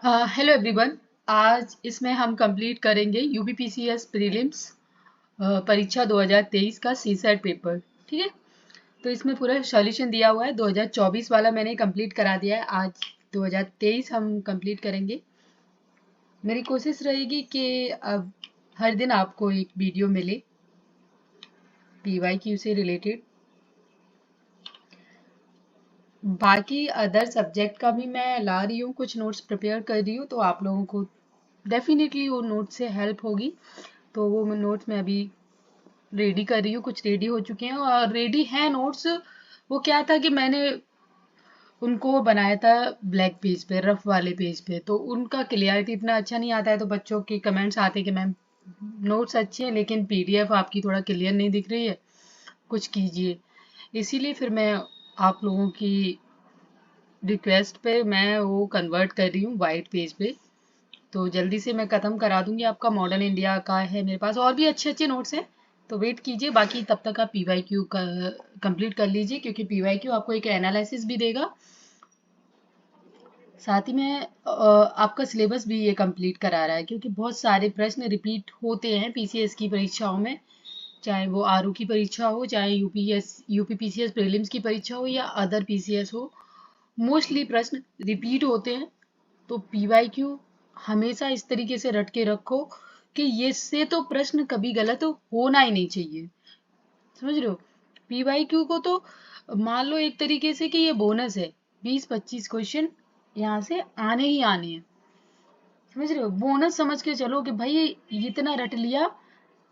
Hello everyone. आज इसमें हम कंप्लीट करेंगे यूपीपीसीएस प्रीलिम्स परीक्षा 2023 का सी सेट पेपर। ठीक है, तो इसमें पूरा सॉल्यूशन दिया हुआ है। 2024 वाला मैंने कंप्लीट करा दिया है, आज 2023 हम कंप्लीट करेंगे। मेरी कोशिश रहेगी कि अब हर दिन आपको एक वीडियो मिले पीवाईक्यू से रिलेटेड। बाकी अदर सब्जेक्ट का भी मैं ला रही हूँ, कुछ नोट्स प्रिपेयर कर रही हूँ, तो आप लोगों को डेफिनेटली वो नोट से हेल्प होगी। तो वो मैं नोट्स में अभी रेडी कर रही हूँ, कुछ रेडी हो चुके हैं और रेडी हैं नोट्स। वो क्या था कि मैंने उनको बनाया था ब्लैक पेज पे, रफ वाले पेज पे, तो उनका क्लियरिटी इतना अच्छा नहीं आता है, तो बच्चों के कमेंट्स आते हैं कि मैम नोट्स अच्छे हैं लेकिन पीडीएफ आपकी थोड़ा क्लियर नहीं दिख रही है, कुछ कीजिए। इसीलिए फिर मैं आप लोगों की रिक्वेस्ट पे मैं वो कन्वर्ट कर रही हूँ वाइट पेज पे। तो जल्दी से मैं ख़त्म करा दूंगी। आपका मॉडर्न इंडिया का है मेरे पास, और भी अच्छे अच्छे नोट्स हैं, तो वेट कीजिए। बाकी तब तक आप पीवाईक्यू का कंप्लीट कर लीजिए, क्योंकि पीवाईक्यू आपको एक एनालिसिस भी देगा, साथ ही में आपका सिलेबस भी ये कंप्लीट करा रहा है, क्योंकि बहुत सारे प्रश्न रिपीट होते हैं पीसीएस की परीक्षाओं में, चाहे वो आरओ की परीक्षा हो, चाहे यूपीपीसीएस प्रीलिम्स की परीक्षा हो या अदर पीसीएस हो, मोस्टली प्रश्न रिपीट होते हैं। तो पीवाईक्यू हमेशा इस तरीके से रट के रखो कि ये से तो प्रश्न कभी गलत होना ही नहीं चाहिए। समझ रहे हो? पीवाईक्यू को तो मान लो एक तरीके से कि ये बोनस है, 20-25 क्वेश्चन यहाँ से आने ही आने हैं। समझ रहे हो? बोनस समझ के चलो कि भाई इतना रट लिया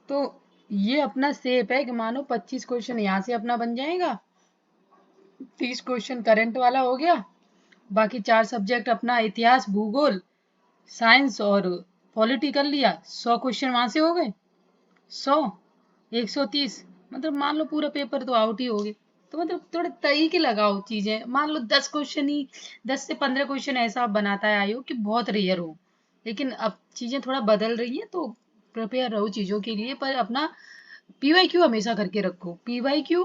तो ये अपना सेफ है कि मानो 25 क्वेश्चन यहाँ से अपना बन जाएगा, 30 क्वेश्चन करंट वाला हो गया, बाकी 4 सब्जेक्ट अपना इतिहास, भूगोल, साइंस और पॉलिटी कर लिया, 100 क्वेश्चन वहां से हो गए। 100 130 मतलब मान लो पूरा पेपर तो आउट ही हो गए। तो मतलब थोड़े तरीके लगाओ चीजें। मान लो 10 क्वेश्चन ही, 10 से 15 क्वेश्चन ऐसा बनाता है आयोग कि बहुत रेयर हो, लेकिन अब चीजें थोड़ा बदल रही हैं, तो प्रिपेयर रहो चीजों के लिए। पर अपना पीवाईक्यू हमेशा करके रखो। पीवाईक्यू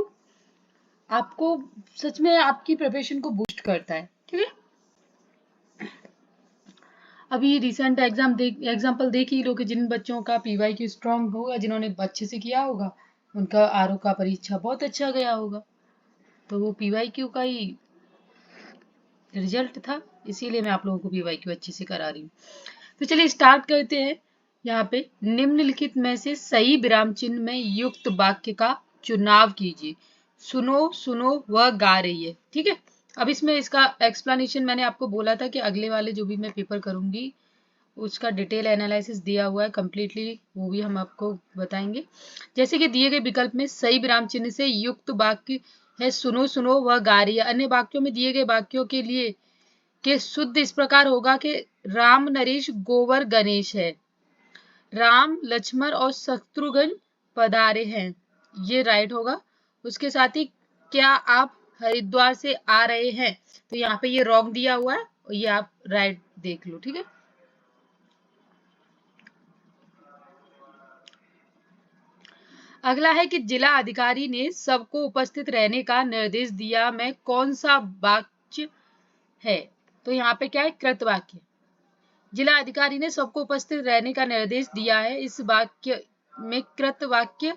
आपको सच में आपकी प्रिपरेशन को बूस्ट करता है। ठीक है, अभी रिसेंट एग्जाम्पल देख ही लो कि जिन बच्चों का पीवाईक्यू स्ट्रांग होगा, जिन्होंने अच्छे से किया होगा, उनका आरओ का परीक्षा बहुत अच्छा गया होगा। तो वो पीवाईक्यू का ही रिजल्ट था, इसीलिए मैं आप लोगों को पीवाईक्यू अच्छे से करा रही हूँ। तो चलिए स्टार्ट करते हैं। यहाँ पे निम्नलिखित में से सही विराम चिन्ह में युक्त वाक्य का चुनाव कीजिए। सुनो सुनो वह गा रही है। ठीक है, अब इसमें इसका एक्सप्लेनेशन मैंने आपको बोला था कि अगले वाले जो भी मैं पेपर करूंगी उसका डिटेल एनालिसिस दिया हुआ है कंप्लीटली, वो भी हम आपको बताएंगे। जैसे कि दिए गए विकल्प में सही विराम चिन्ह से युक्त वाक्य है सुनो सुनो वह गा रही है। अन्य वाक्यों में दिए गए वाक्यों के लिए के शुद्ध इस प्रकार होगा कि राम नरेश गोवर गणेश है, राम लक्ष्मण और शत्रुघ्न पधारे हैं, ये राइट होगा। उसके साथ ही क्या आप हरिद्वार से आ रहे हैं, तो यहाँ पे ये रॉन्ग दिया हुआ है, और ये आप राइट देख लो। ठीक है, अगला है कि जिला अधिकारी ने सबको उपस्थित रहने का निर्देश दिया में कौन सा वाक्य है, तो यहाँ पे क्या है, कृत वाक्य। जिला अधिकारी ने सबको उपस्थित रहने का निर्देश दिया है, इस वाक्य में कृत वाक्य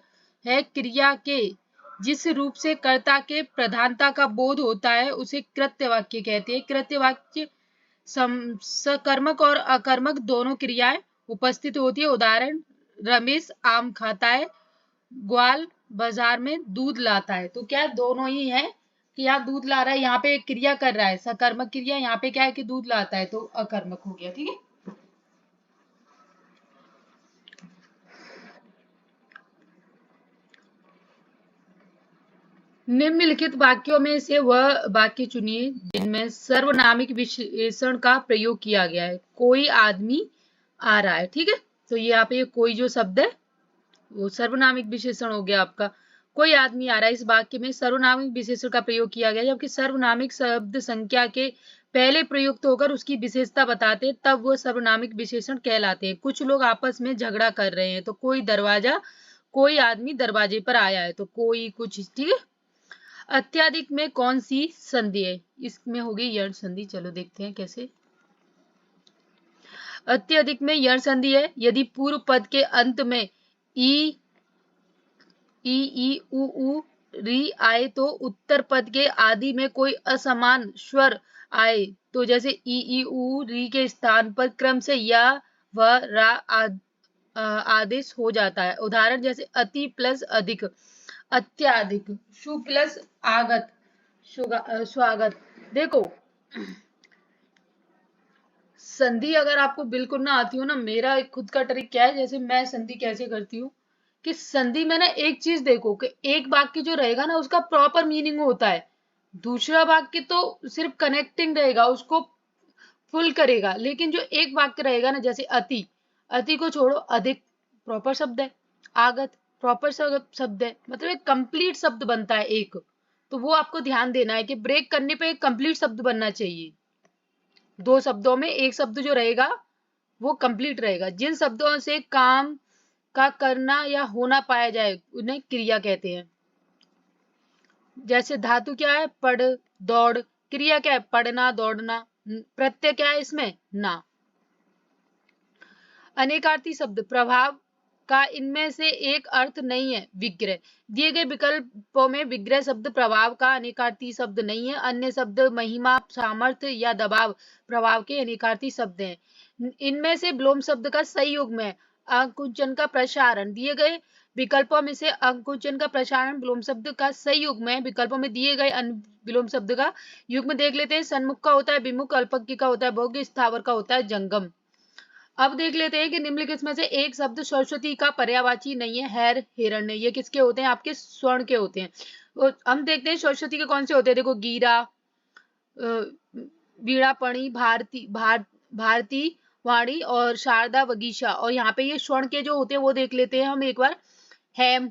है। क्रिया के जिस रूप से कर्ता के प्रधानता का बोध होता है उसे कृत्य वाक्य कहते हैं। कृत्य वाक्य सकर्मक और अकर्मक दोनों क्रियाएं उपस्थित होती है। उदाहरण, रमेश आम खाता है, ग्वाल बाजार में दूध लाता है। तो क्या दोनों ही है कि यहाँ दूध ला रहा है, यहाँ पे एक क्रिया कर रहा है सकर्मक क्रिया, यहाँ पे क्या है कि दूध लाता है, तो अकर्मक हो गया। ठीक है, निम्नलिखित वाक्यों में से वह वाक्य चुनिए जिनमें सर्वनामिक विशेषण का प्रयोग किया गया है। कोई आदमी आ रहा है। ठीक है, तो यहाँ पे कोई जो शब्द है वो सर्वनामिक विशेषण हो गया आपका। कोई आदमी आ रहा है, इस वाक्य में सर्वनामिक विशेषण का प्रयोग किया गया, जबकि सर्वनामिक शब्द संख्या के पहले प्रयुक्त होकर उसकी विशेषता बताते तब वो सर्वनामिक विशेषण कहलाते हैं। कुछ लोग आपस में झगड़ा कर रहे हैं, तो कोई दरवाजा, कोई आदमी दरवाजे पर आया है, तो कोई कुछ। ठीक है, अत्याधिक में कौन सी संधि है, इसमें होगी यण संधि। चलो देखते हैं कैसे। अत्यधिक में यण संधि है। यदि पूर्व पद के अंत में ई उ री आए तो उत्तर पद के आदि में कोई असमान स्वर आए तो जैसे ई उ री के स्थान पर क्रम से या व रा आदेश हो जाता है। उदाहरण जैसे अति प्लस अधिक, अत्याधिक, शु प्लस आगत, स्वागत। देखो संधि अगर आपको बिल्कुल ना आती हो ना, मेरा एक खुद का ट्रिक क्या है, जैसे मैं संधि कैसे करती हूँ कि संधि में ना एक चीज देखो कि एक वाक्य जो रहेगा ना उसका प्रॉपर मीनिंग होता है, दूसरा वाक्य तो सिर्फ कनेक्टिंग रहेगा, उसको फुल करेगा, लेकिन जो एक वाक्य रहेगा ना जैसे अति, अति को छोड़ो, अधिक प्रॉपर शब्द है, आगत प्रॉपर शब्द है, मतलब एक कंप्लीट शब्द बनता है एक। तो वो आपको ध्यान देना है कि ब्रेक करने पे एक कंप्लीट शब्द बनना चाहिए। दो शब्दों में एक शब्द जो रहेगा वो कंप्लीट रहेगा। जिन शब्दों से काम का करना या होना पाया जाए उन्हें क्रिया कहते हैं। जैसे धातु क्या है, पढ़, दौड़, क्रिया क्या है, पढ़ना, दौड़ना, प्रत्यय क्या है इसमें, ना। अनेकार्थी शब्द, प्रभाव का इनमें से एक अर्थ नहीं है, विग्रह। दिए गए विकल्पों में विग्रह शब्द प्रभाव का अनेकार्थी शब्द नहीं है। अन्य शब्द महिमा, सामर्थ्य या दबाव प्रभाव के अनेकार्थी शब्द हैं। इनमें से विलोम शब्द का सही युग्म है अंकुचन का प्रसारण। दिए गए विकल्पों में से अंकुचन का प्रसारण विलोम शब्द का सही युग्म है। विकल्पों में दिए गए विलोम शब्द का युग्म देख लेते हैं। सन्मुख का होता है विमुख, अल्पज्ञ का होता है भोग्य, स्थावर का होता है जंगम। अब देख लेते हैं कि निम्नलिखित में से एक शब्द सरस्वती का पर्यायवाची नहीं है, हैर, हिरण्य। ये किसके होते हैं, आपके स्वर्ण के होते हैं। तो हम देखते हैं सरस्वती के कौन से होते हैं। देखो गीरा, वीणापणी, भारती वाणी और शारदा वगीशा। और यहाँ पे ये स्वर्ण के जो होते हैं वो देख लेते हैं हम एक बार। हेम,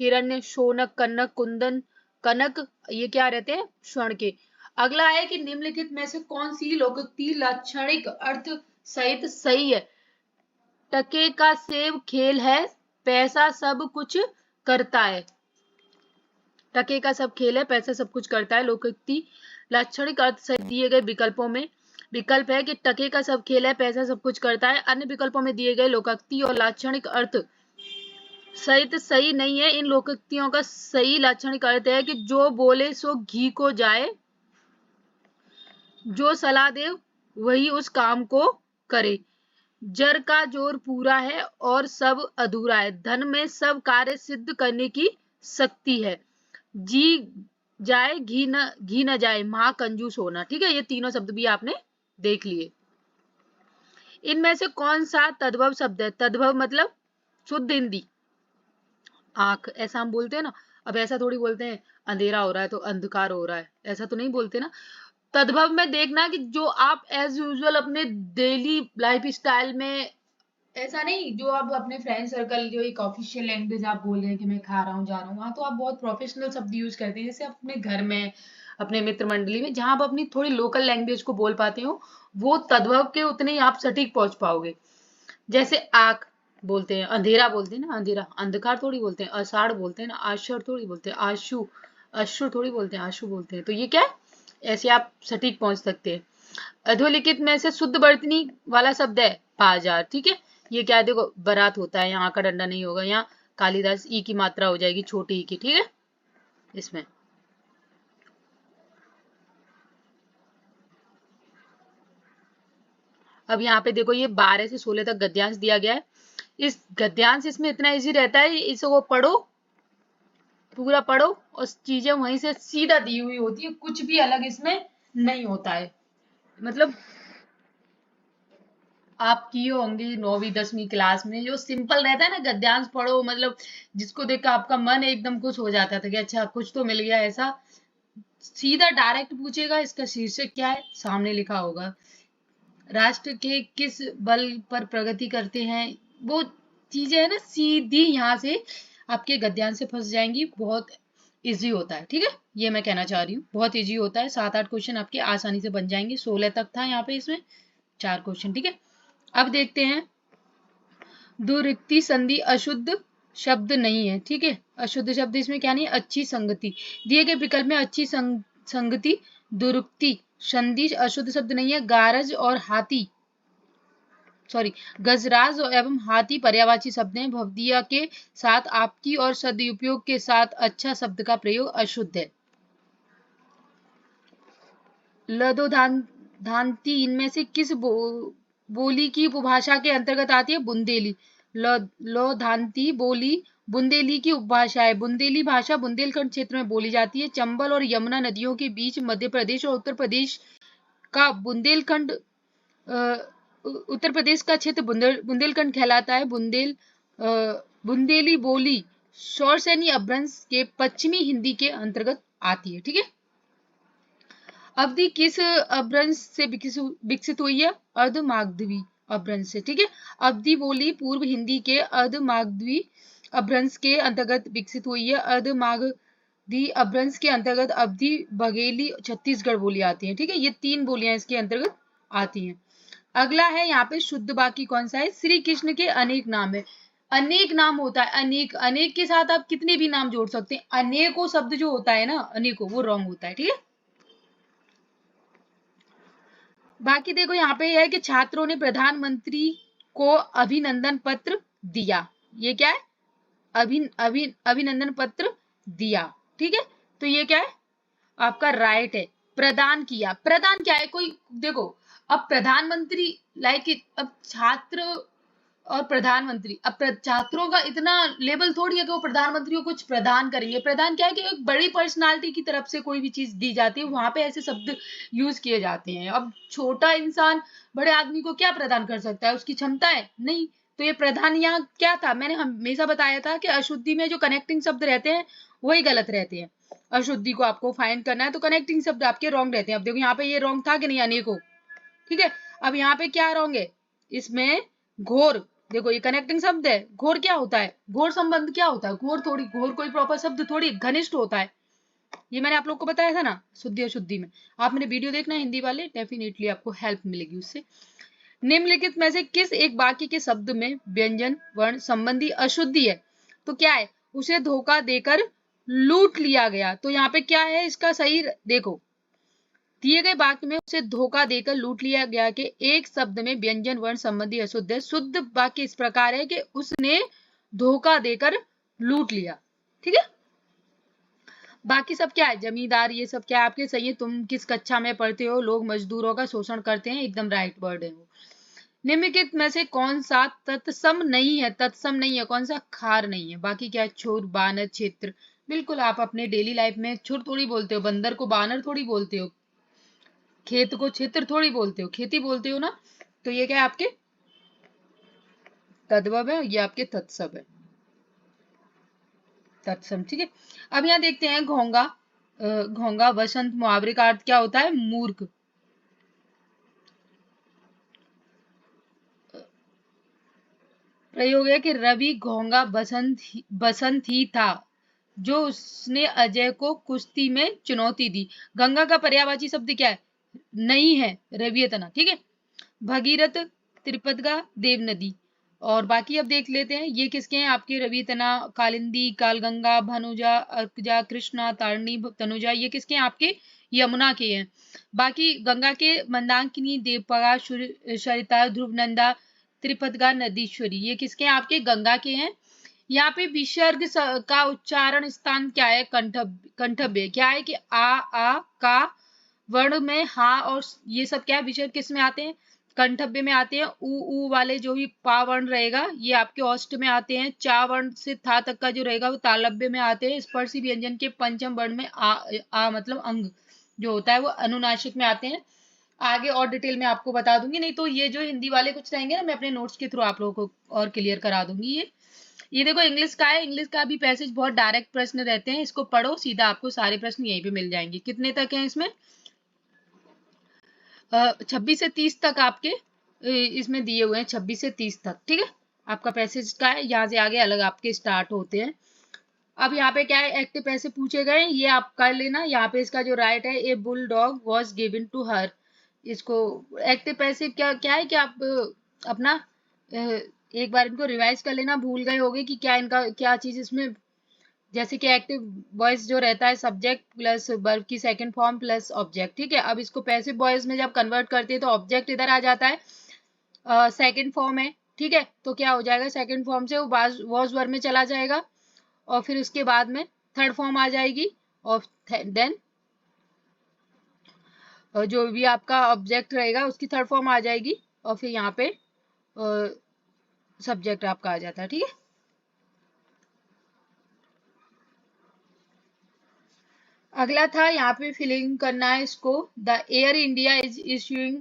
हिरण्य, शोनक, कनक, कुंदन, कनक, ये क्या रहते हैं, स्वर्ण के। अगला है कि निम्नलिखित में से कौन सी लोकोक्ति लाक्षणिक अर्थ सहित सही है। टके का सेब खेल है, पैसा सब कुछ करता है। टके का सब खेल है, पैसा सब कुछ करता है। लोकोक्ति लाक्षणिक अर्थ सहित दिए गए विकल्पों में विकल्प है कि टके का सब खेल है, पैसा सब कुछ करता है। अन्य विकल्पों में दिए गए लोकोक्ति और लाक्षणिक अर्थ सहित सही नहीं है। इन लोकोक्तियों का सही लाक्षणिक अर्थ है कि जो बोले सो घी को जाए, जो सलाह दे वही उस काम को करे, जर का जोर पूरा है और सब अधूरा है, धन में सब कार्य सिद्ध करने की शक्ति है, जी जाए घी न जाए, महाकंजूस होना। ठीक है, ये तीनों शब्द भी आपने देख लिए। इनमें से कौन सा तद्भव शब्द है। तद्भव मतलब शुद्ध हिंदी, आंख, ऐसा हम बोलते हैं ना। अब ऐसा थोड़ी बोलते हैं अंधेरा हो रहा है तो अंधकार हो रहा है, ऐसा तो नहीं बोलते ना। तद्भव में देखना कि जो आप एज यूजुअल अपने डेली लाइफ स्टाइल में, ऐसा नहीं जो आप अपने फ्रेंड सर्कल, जो एक ऑफिशियल लैंग्वेज आप बोल रहे हैं कि मैं खा रहा हूँ जा रहा हूँ, वहां तो आप बहुत प्रोफेशनल शब्द यूज करते हैं। जैसे आप अपने घर में, अपने मित्र मंडली में, जहां आप अपनी थोड़ी लोकल लैंग्वेज को बोल पाते हो, वो तद्भव के उतने ही आप सटीक पहुंच पाओगे। जैसे आग बोलते हैं, अंधेरा बोलते हैं ना, अंधेरा, अंधकार थोड़ी बोलते हैं। आषाढ़ बोलते हैं ना, आषाढ़ थोड़ी बोलते हैं। आशु, अश्रु थोड़ी बोलते हैं, आशु बोलते हैं। तो ये क्या है, ऐसे आप सटीक पहुंच सकते हैं। अधोलिखित में से शुद्ध वर्तनी वाला शब्द है बाजार। ठीक है, ये क्या है, देखो बारात होता है, यहाँ का डंडा नहीं होगा, यहाँ कालिदास ई की मात्रा हो जाएगी, छोटी ई की। ठीक है, इसमें अब यहाँ पे देखो ये 12 से 16 तक गद्यांश दिया गया है। इस गद्यांश इसमें इतना इजी रहता है, इसको पढ़ो, पूरा पढ़ो, और चीजें वहीं से सीधा दी हुई होती है, कुछ भी अलग इसमें नहीं होता है। मतलब आप किए होंगे 9वीं 10वीं क्लास में, जो सिंपल रहता है ना गद्यांश पढ़ो, मतलब जिसको देखकर आपका मन एकदम खुश हो जाता था कि अच्छा कुछ तो मिल गया। ऐसा सीधा डायरेक्ट पूछेगा, इसका शीर्षक क्या है, सामने लिखा होगा, राष्ट्र के किस बल पर प्रगति करते हैं, वो चीजें है ना, सीधी यहाँ से आपके गद्यांश से फंस जाएंगी। बहुत इजी होता है। ठीक है, ये मैं कहना चाह रही हूँ, बहुत इजी होता है। 7-8 क्वेश्चन आपके आसानी से बन जाएंगे। 16 तक था यहाँ पे, इसमें 4 क्वेश्चन। ठीक है, अब देखते हैं। दुरिक्ति संधि अशुद्ध शब्द नहीं है। ठीक है, अशुद्ध शब्द इसमें क्या नहीं है, अच्छी संगति। दिए गए विकल्प में अच्छी संगति, दुरुक्ति संधि अशुद्ध शब्द नहीं है। गारज और हाथी सॉरी, गजराज एवं हाथी पर्यायवाची शब्द हैं। भवदिया के साथ आपकी और सदुपयोग के साथ अच्छा शब्द का प्रयोग अशुद्ध है। लदोधांति इनमें से किस बोली की उपभाषा के अंतर्गत आती है? बुंदेली। लोधांति बोली बुंदेली की उपभाषा है। बुंदेली भाषा बुंदेलखंड क्षेत्र में बोली जाती है। चंबल और यमुना नदियों के बीच मध्य प्रदेश और उत्तर प्रदेश का बुंदेलखंड उत्तर प्रदेश का क्षेत्र बुंदेलखंड कहलाता है। बुंदेली बोली शौरसेनी अपभ्रंश के पश्चिमी हिंदी के अंतर्गत आती है। ठीक है, अवधि किस अपभ्रंश से विकसित हुई है? अर्धमागधी अपभ्रंश से। ठीक है, अवधि बोली पूर्व हिंदी के अर्धमागधी अपभ्रंश के अंतर्गत विकसित हुई है। अर्धमागधी अपभ्रंश के अंतर्गत अवधि, बघेली, छत्तीसगढ़ बोली आती है। ठीक है, ये 3 बोलियां इसके अंतर्गत आती हैं। अगला है यहाँ पे शुद्ध वाक्य कौन सा है? श्री कृष्ण के अनेक नाम है। अनेक नाम होता है, अनेक, अनेक के साथ आप कितने भी नाम जोड़ सकते हैं। अनेकों शब्द जो होता है ना, अनेकों, वो रॉन्ग होता है। ठीक है, बाकी देखो यहाँ पे है कि छात्रों ने प्रधानमंत्री को अभिनंदन पत्र दिया। ये क्या है? अभिनंदन पत्र दिया। ठीक है, तो ये क्या है? आपका राइट है। प्रदान किया, प्रदान क्या है? कोई देखो, अब प्रधानमंत्री अब छात्र और प्रधानमंत्री, अब छात्रों का इतना लेवल थोड़ी है कि वो प्रधानमंत्री को कुछ प्रदान करेंगे। प्रदान क्या है कि एक बड़ी पर्सनालिटी की तरफ से कोई भी चीज दी जाती है, वहां पे ऐसे शब्द यूज किए जाते हैं। अब छोटा इंसान बड़े आदमी को क्या प्रदान कर सकता है? उसकी क्षमता है नहीं। तो ये प्रधान यहाँ क्या था? मैंने हमेशा बताया था कि अशुद्धि में जो कनेक्टिंग शब्द रहते हैं वही गलत रहते हैं। अशुद्धि को आपको फाइंड करना है तो कनेक्टिंग शब्द आपके रॉन्ग रहते हैं। अब देखो यहाँ पे ये रॉन्ग था कि नहीं? अनेकों। ठीक है, अब यहाँ पे क्या रॉन्ग है? इसमें घोर, देखो ये कनेक्टिंग शब्द है। घोर क्या होता है? घोर संबंध क्या होता है? घोर कोई प्रॉपर शब्द थोड़ी, घनिष्ठ होता है। ये मैंने आप लोग को बताया था ना शुद्धि अशुद्धि में। आप मेरे वीडियो देखना हिंदी वाले, डेफिनेटली आपको हेल्प मिलेगी उससे। निम्नलिखित में से किस एक वाक्य के शब्द में व्यंजन वर्ण संबंधी अशुद्धि है? तो क्या है? उसे धोखा देकर लूट लिया गया। तो यहाँ पे क्या है इसका सही? देखो, दिए गए वाक्य में उसे धोखा देकर लूट लिया गया के एक शब्द में व्यंजन वर्ण संबंधी अशुद्ध है। शुद्ध वाक्य इस प्रकार है कि उसने धोखा देकर लूट लिया। ठीक है, बाकी सब क्या है? जमींदार, ये सब क्या है आपके सही है। तुम किस कक्षा में पढ़ते हो? लोग मजदूरों का शोषण करते हैं, एकदम राइट वर्ड है वो। निम्नलिखित में से कौन सा तत्सम नहीं है? तत्सम नहीं है कौन सा? खार नहीं है। बाकी क्या है? छुर, बानर, क्षेत्र। बिल्कुल, आप अपने डेली लाइफ में छुर थोड़ी बोलते हो, बंदर को बानर थोड़ी बोलते हो, खेत को क्षेत्र थोड़ी बोलते हो, खेती बोलते हो ना। तो ये क्या है? आपके तद्भव है, ये आपके तत्सम है, तत्सम। ठीक है, अब यहाँ देखते हैं घोंगा। घोंगा वसंत मुहावरे का अर्थ क्या होता है? मूर्ख। प्रयोग है कि रवि घोंगा बसंत ही था जो उसने अजय को कुश्ती में चुनौती दी। गंगा का पर्यायवाची शब्द क्या है? नहीं है, रवियतना। ठीक है, भगीरथ, त्रिपदगा, देव नदी। और बाकी अब देख लेते हैं ये किसके हैं आपके? रवितना, कालिंदी, कालगंगा, भानुजा, अर्कजा, कृष्णा, तारणी, तनुजा, ये किसके हैं आपके? यमुना के हैं। बाकी गंगा के मंदाकिनी, देवपगा, सरिता, ध्रुवनंदा, त्रिपदगा, नदीश्वरी, ये किसके हैं आपके? गंगा के हैं। यहाँ पे विसर्ग का उच्चारण स्थान क्या है? कंठव्य। क्या है कि आ का वर्ण में हा और ये सब क्या है? विसर्ग किस में आते हैं? कंठव्य में आते हैं। ऊ वाले जो भी पा वर्ण रहेगा ये आपके औष्ठ में आते हैं। चा वर्ण से था तक का जो रहेगा वो तालव्य में आते हैं। स्पर्शी व्यंजन के पंचम वर्ण में आ मतलब अंग जो होता है वो अनुनासिक में आते हैं। आगे और डिटेल में आपको बता दूंगी, नहीं तो ये जो हिंदी वाले कुछ रहेंगे ना, मैं अपने नोट्स के थ्रू आप लोगों को और क्लियर करा दूंगी। ये देखो इंग्लिश का है, इंग्लिश का भी पैसेज बहुत डायरेक्ट प्रश्न रहते हैं, इसको पढ़ो सीधा आपको सारे प्रश्न यहीं पे मिल जाएंगे। कितने तक है इसमें? 26 से 30 तक आपके इसमें दिए हुए हैं, 26 से 30 तक। ठीक है, आपका पैसेज का है, यहाँ से आगे अलग आपके स्टार्ट होते हैं। अब यहाँ पे क्या है? एक्टिव पैसे पूछे गए, ये आप कर लेना। यहाँ पे इसका जो राइट है, a bulldog was given to her. इसको एक्टिव पैसिव क्या क्या है कि आप अपना एक बार इनको रिवाइज कर लेना, भूल गए होगे कि क्या इनका क्या चीज इसमें। जैसे कि एक्टिव वॉइस जो रहता है सब्जेक्ट प्लस वर्ब की सेकंड फॉर्म प्लस ऑब्जेक्ट। ठीक है, अब इसको पैसिव वॉइस में जब कन्वर्ट करते हैं तो ऑब्जेक्ट इधर आ जाता है, सेकंड फॉर्म है, ठीक है, तो क्या हो जाएगा, सेकंड फॉर्म से वो वॉज वर्ब में चला जाएगा और फिर उसके बाद में थर्ड फॉर्म आ जाएगी और देन जो भी आपका ऑब्जेक्ट रहेगा उसकी थर्ड फॉर्म आ जाएगी और फिर यहाँ पे सब्जेक्ट आपका आ जाता है, ठीक है। अगला था यहाँ पे फिलिंग करना है इसको, the air India is issuing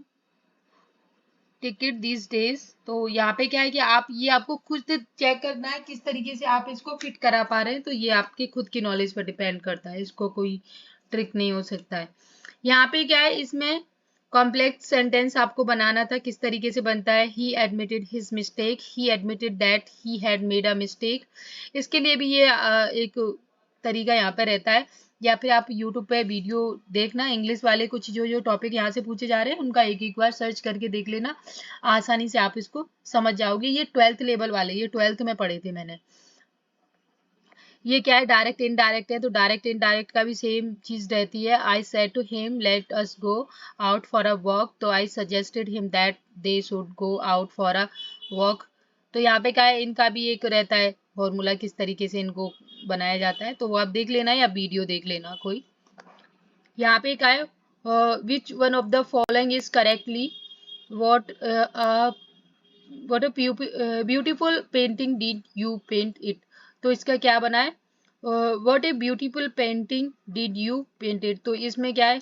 ticket these days. तो यहाँ पे क्या है कि आप ये आपको खुद चेक करना है किस तरीके से आप इसको फिट करा पा रहे हैं, तो ये आपके खुद की नॉलेज पर डिपेंड करता है, इसको कोई ट्रिक नहीं हो सकता है। यहाँ पे क्या है, इसमें कॉम्प्लेक्स सेंटेंस आपको बनाना था, किस तरीके से बनता है, ही admitted his mistake, he admitted that he had made a mistake. इसके लिए भी ये एक तरीका यहाँ पे रहता है, या फिर आप यूट्यूब पे वीडियो देखना, इंग्लिश वाले कुछ जो जो टॉपिक यहाँ से पूछे जा रहे हैं उनका एक एक बार सर्च करके देख लेना, आसानी से आप इसको समझ जाओगे। ये 12th लेवल वाले, ये 12th में पढ़े थे मैंने। ये क्या है, डायरेक्ट इनडायरेक्ट है, तो डायरेक्ट इनडायरेक्ट का भी सेम चीज रहती है। I said to him let us go out for a walk, तो I suggested him that they should go out for a walk. तो यहाँ पे क्या है, इनका भी एक रहता है फॉर्मूला, किस तरीके से इनको बनाया जाता है, तो वो आप देख लेना या वीडियो देख लेना कोई। यहाँ पे क्या है, which one of the following is correctly, what what a beautiful painting did you paint it. तो इसका क्या बना है, what a beautiful painting did you paint it. तो इसमें क्या है,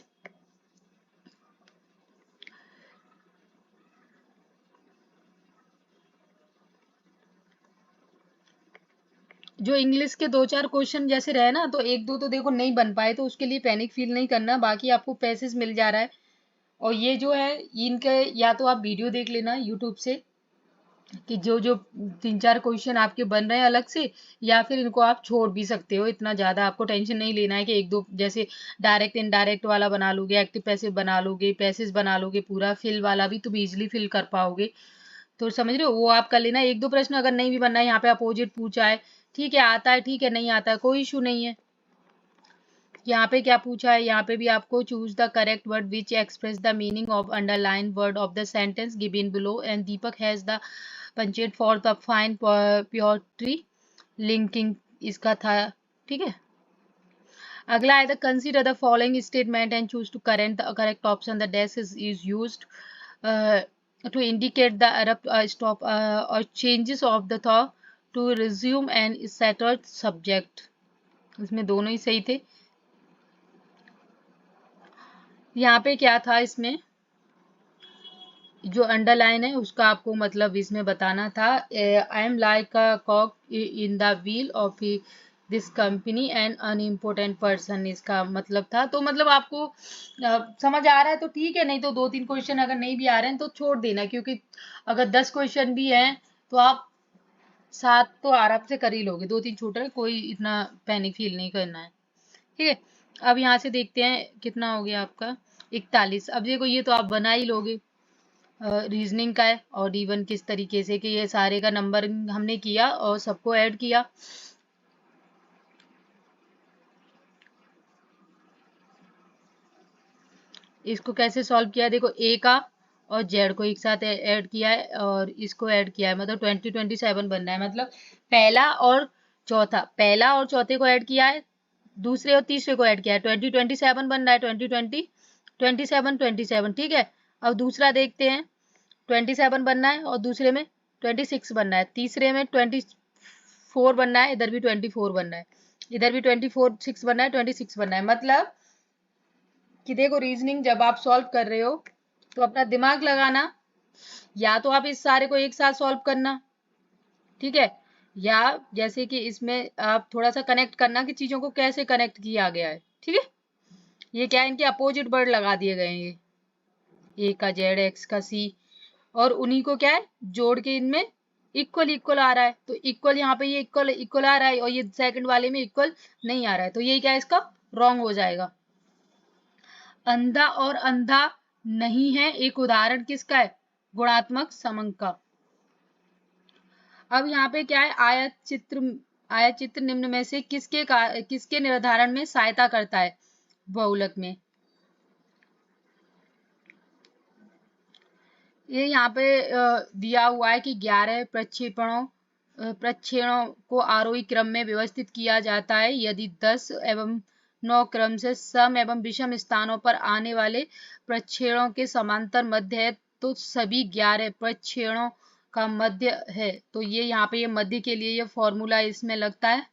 जो इंग्लिश के दो चार क्वेश्चन जैसे रहे ना, तो एक दो तो देखो नहीं बन पाए, तो उसके लिए पैनिक फील नहीं करना, बाकी आपको पैसेज मिल जा रहा है। और ये जो है इनके, या तो आप वीडियो देख लेना यूट्यूब से कि जो जो तीन चार क्वेश्चन आपके बन रहे हैं अलग से, या फिर इनको आप छोड़ भी सकते हो, इतना ज्यादा आपको टेंशन नहीं लेना है कि एक दो जैसे डायरेक्ट इनडायरेक्ट वाला बना लोगे, एक्टिव पैसिव बना लोगे, पैसेज बना लोगे, पूरा फिल वाला भी तुम इजिली फिल कर पाओगे। तो समझ रहे हो, वो आप कर लेना। एक दो प्रश्न अगर नहीं भी बनना है, यहाँ पे अपोजिट पूछा है, ठीक है, आता है ठीक है, नहीं आता है कोई इशू नहीं है। यहाँ पे क्या पूछा है, यहाँ पे भी आपको choose the correct word which express the meaning of underline word of the sentence given below, and Deepak has the penchant for the fine purity linking, इसका था, ठीक है। अगला है the consider the following statement and choose to current the correct option, the dash is used to indicate the abrupt stop or changes of the thought to resume and settled subject। इसमें दोनों ही सही थे। यहाँ पे क्या था, इसमें जो अंडरलाइन है उसका आपको मतलब इसमें बताना था, I am like a cock in the wheel of this company and unimportant person, इसका मतलब था। तो मतलब आपको समझ आ रहा है तो ठीक है, नहीं तो दो तीन क्वेश्चन अगर नहीं भी आ रहे हैं तो छोड़ देना, क्योंकि अगर 10 क्वेश्चन भी हैं तो आप 7 तो आराम से कर ही लोगे, दो तीन छूट रहे, कोई इतना पैनिक फील नहीं करना है, ठीक है। अब यहाँ से देखते हैं कितना हो गया आपका, 41। अब देखो ये तो आप बना ही लोगे, रीजनिंग का है, और इवन किस तरीके से कि ये सारे का नंबर हमने किया और सबको ऐड किया। इसको कैसे सॉल्व किया, देखो ए का और जेड को एक साथ ऐड किया है और इसको ऐड किया है, मतलब 2027 बनना है। मतलब पहला और चौथे को ऐड किया है, दूसरे और तीसरे को ऐड किया है, 2027 बन रहा है, 2020 27 ठीक है। अब दूसरा देखते हैं, 27 बनना है और दूसरे में 26 बनना है, तीसरे में 24 बनना है, इधर भी 24 बनना है, इधर भी 24 बनना है, 26 बनना है। मतलब कि देखो रीजनिंग जब आप सॉल्व कर रहे हो तो अपना दिमाग लगाना, या तो आप इस सारे को एक साथ सॉल्व करना, ठीक है, या जैसे कि इसमें आप थोड़ा सा कनेक्ट करना कि चीजों को कैसे कनेक्ट किया गया है, ठीक है। ये क्या है, इनके अपोजिट वर्ड लगा दिए गए हैं, ये ए का जेड, एक्स का सी, और उन्हीं को क्या है जोड़ के इनमें इक्वल इक्वल आ रहा है, तो इक्वल यहाँ पे ये इक्वल इक्वल आ रहा है और ये सेकंड वाले में इक्वल नहीं आ रहा है, तो ये क्या है इसका रॉन्ग हो जाएगा। अंधा और अंधा नहीं है एक उदाहरण किसका है, गुणात्मक समंक का। अब यहाँ पे क्या है, आयत चित्र निम्न में से किसके निर्धारण में सहायता करता है, बहुलक में। ये यहाँ पे दिया हुआ है कि 11 प्रक्षेपणों को आरोही क्रम में व्यवस्थित किया जाता है। यदि 10 एवं 9 क्रम से सम एवं विषम स्थानों पर आने वाले प्रक्षेपणों के समांतर मध्य है तो सभी 11 प्रक्षेपणों का मध्य है। तो ये यहाँ पे ये मध्य के लिए ये फॉर्मूला इसमें लगता है।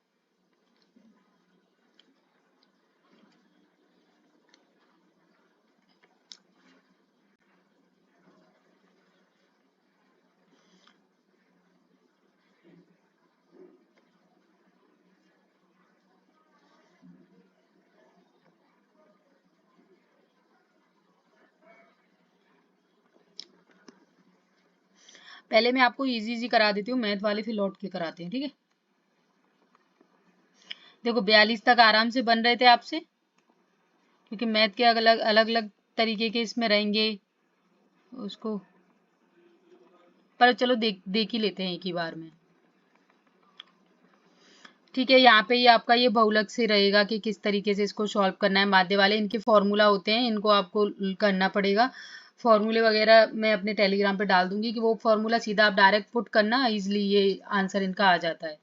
पहले मैं आपको इजी इजी करा देती हूँ, मैथ वाले फिर लौट के कराते हैं, ठीक है। देखो 42 तक आराम से बन रहे थे आपसे, क्योंकि मैथ के अलग अलग अलग तरीके के इसमें रहेंगे उसको, पर चलो देख ही लेते हैं एक ही बार में। ठीक है, यहाँ पे ये आपका ये बहुलक से रहेगा कि किस तरीके से इसको सॉल्व करना है। माध्य वाले इनके फॉर्मूला होते हैं, इनको आपको करना पड़ेगा। फॉर्मूले वगैरह मैं अपने टेलीग्राम पे डाल दूंगी कि वो फॉर्मूला सीधा आप डायरेक्ट पुट करना, इजिली ये आंसर इनका आ जाता है।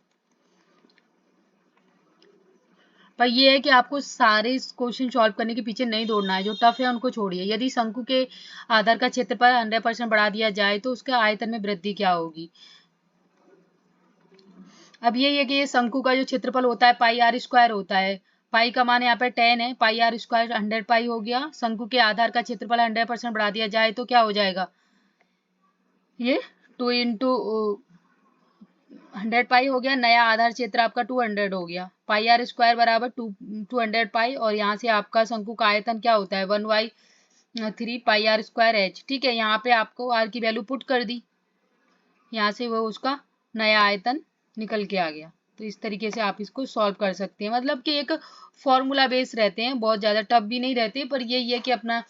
पर ये है कि आपको सारे क्वेश्चन सॉल्व करने के पीछे नहीं दौड़ना है, जो टफ है उनको छोड़िए। यदि शंकु के आधार का क्षेत्रफल 100% बढ़ा दिया जाए तो उसके आयतन में वृद्धि क्या होगी। अब ये है कि ये शंकु का जो क्षेत्रफल होता है पाई आर स्क्वायर होता है। पाई का मान यहाँ पे 10 है, पाई आर स्क्वायर 100 पाई हो गया। शंकु के आधार का क्षेत्रफल 100% बढ़ा दिया जाए तो क्या हो जाएगा, ये 2 इंटू 100 पाई हो गया। नया आधार क्षेत्र आपका 200 हो गया। पाई आर स्क्वायर बराबर 200 पाई, और यहाँ से आपका शंकु का आयतन क्या होता है 1/3 पाई आर स्क्वायर एच। ठीक है, यहाँ पे आपको आर की वैल्यू पुट कर दी, यहाँ से वो उसका नया आयतन निकल के आ गया। तो इस तरीके से आप इसको सॉल्व कर सकते हैं, मतलब कि एक फॉर्मूला बेस रहते हैं, बहुत ज़्यादा टफ भी नहीं रहते, पर यही है कि अपना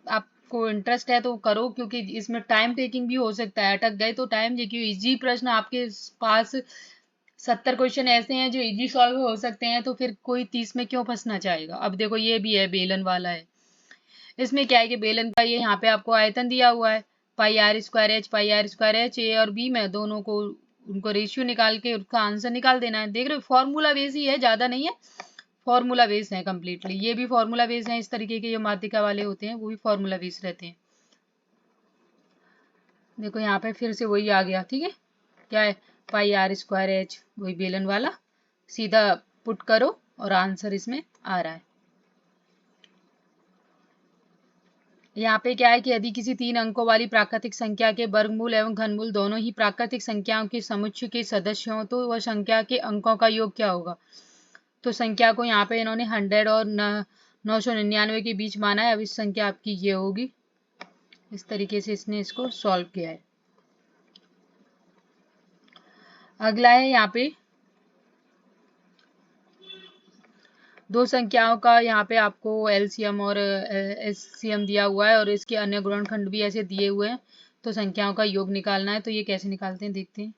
आपको इंटरेस्ट है तो करो, क्योंकि इसमें टाइम टेकिंग भी हो सकता है। अटक गए तो टाइम, क्योंकि इजी प्रश्न आपके पास 70 क्वेश्चन ऐसे हैं जो इजी सॉल्व हो सकते हैं, तो फिर कोई 30 में क्यों फंसना चाहेगा। अब देखो ये भी है, बेलन वाला है। इसमें क्या है कि बेलन का ये यहाँ पे आपको आयतन दिया हुआ है pi r square h, pi r square h. A और बी में दोनों को उनको रेशियो निकाल के उसका आंसर निकाल देना है। देख रहे हो फॉर्मूला बेस ही है, ज्यादा नहीं है, फॉर्मूला बेस है कम्प्लीटली। ये भी फॉर्मूला बेस है, इस तरीके के जो माध्यिका वाले होते हैं वो भी फॉर्मूला बेस रहते हैं। देखो यहाँ पे फिर से वही आ गया, ठीक है, क्या है पाई आर स्क्वायर एच, वही बेलन वाला, सीधा पुट करो और आंसर इसमें आ रहा है। यहाँ पे क्या है कि यदि किसी 3 अंकों वाली प्राकृतिक संख्या के वर्गमूल एवं घनमूल दोनों ही प्राकृतिक संख्याओं के समुच्चय के सदस्य हों तो वह संख्या के अंकों का योग क्या होगा। तो संख्या को यहाँ पे इन्होंने 100 और 999 के बीच माना है। अब इस संख्या आपकी ये होगी, इस तरीके से इसने इसको सॉल्व किया है। अगला है यहाँ पे दो संख्याओं का, यहाँ पे आपको एलसीएम और एचसीएम दिया हुआ है और इसके अन्य गुणनखंड भी ऐसे दिए हुए हैं, तो संख्याओं का योग निकालना है। तो ये कैसे निकालते हैं देखते हैं।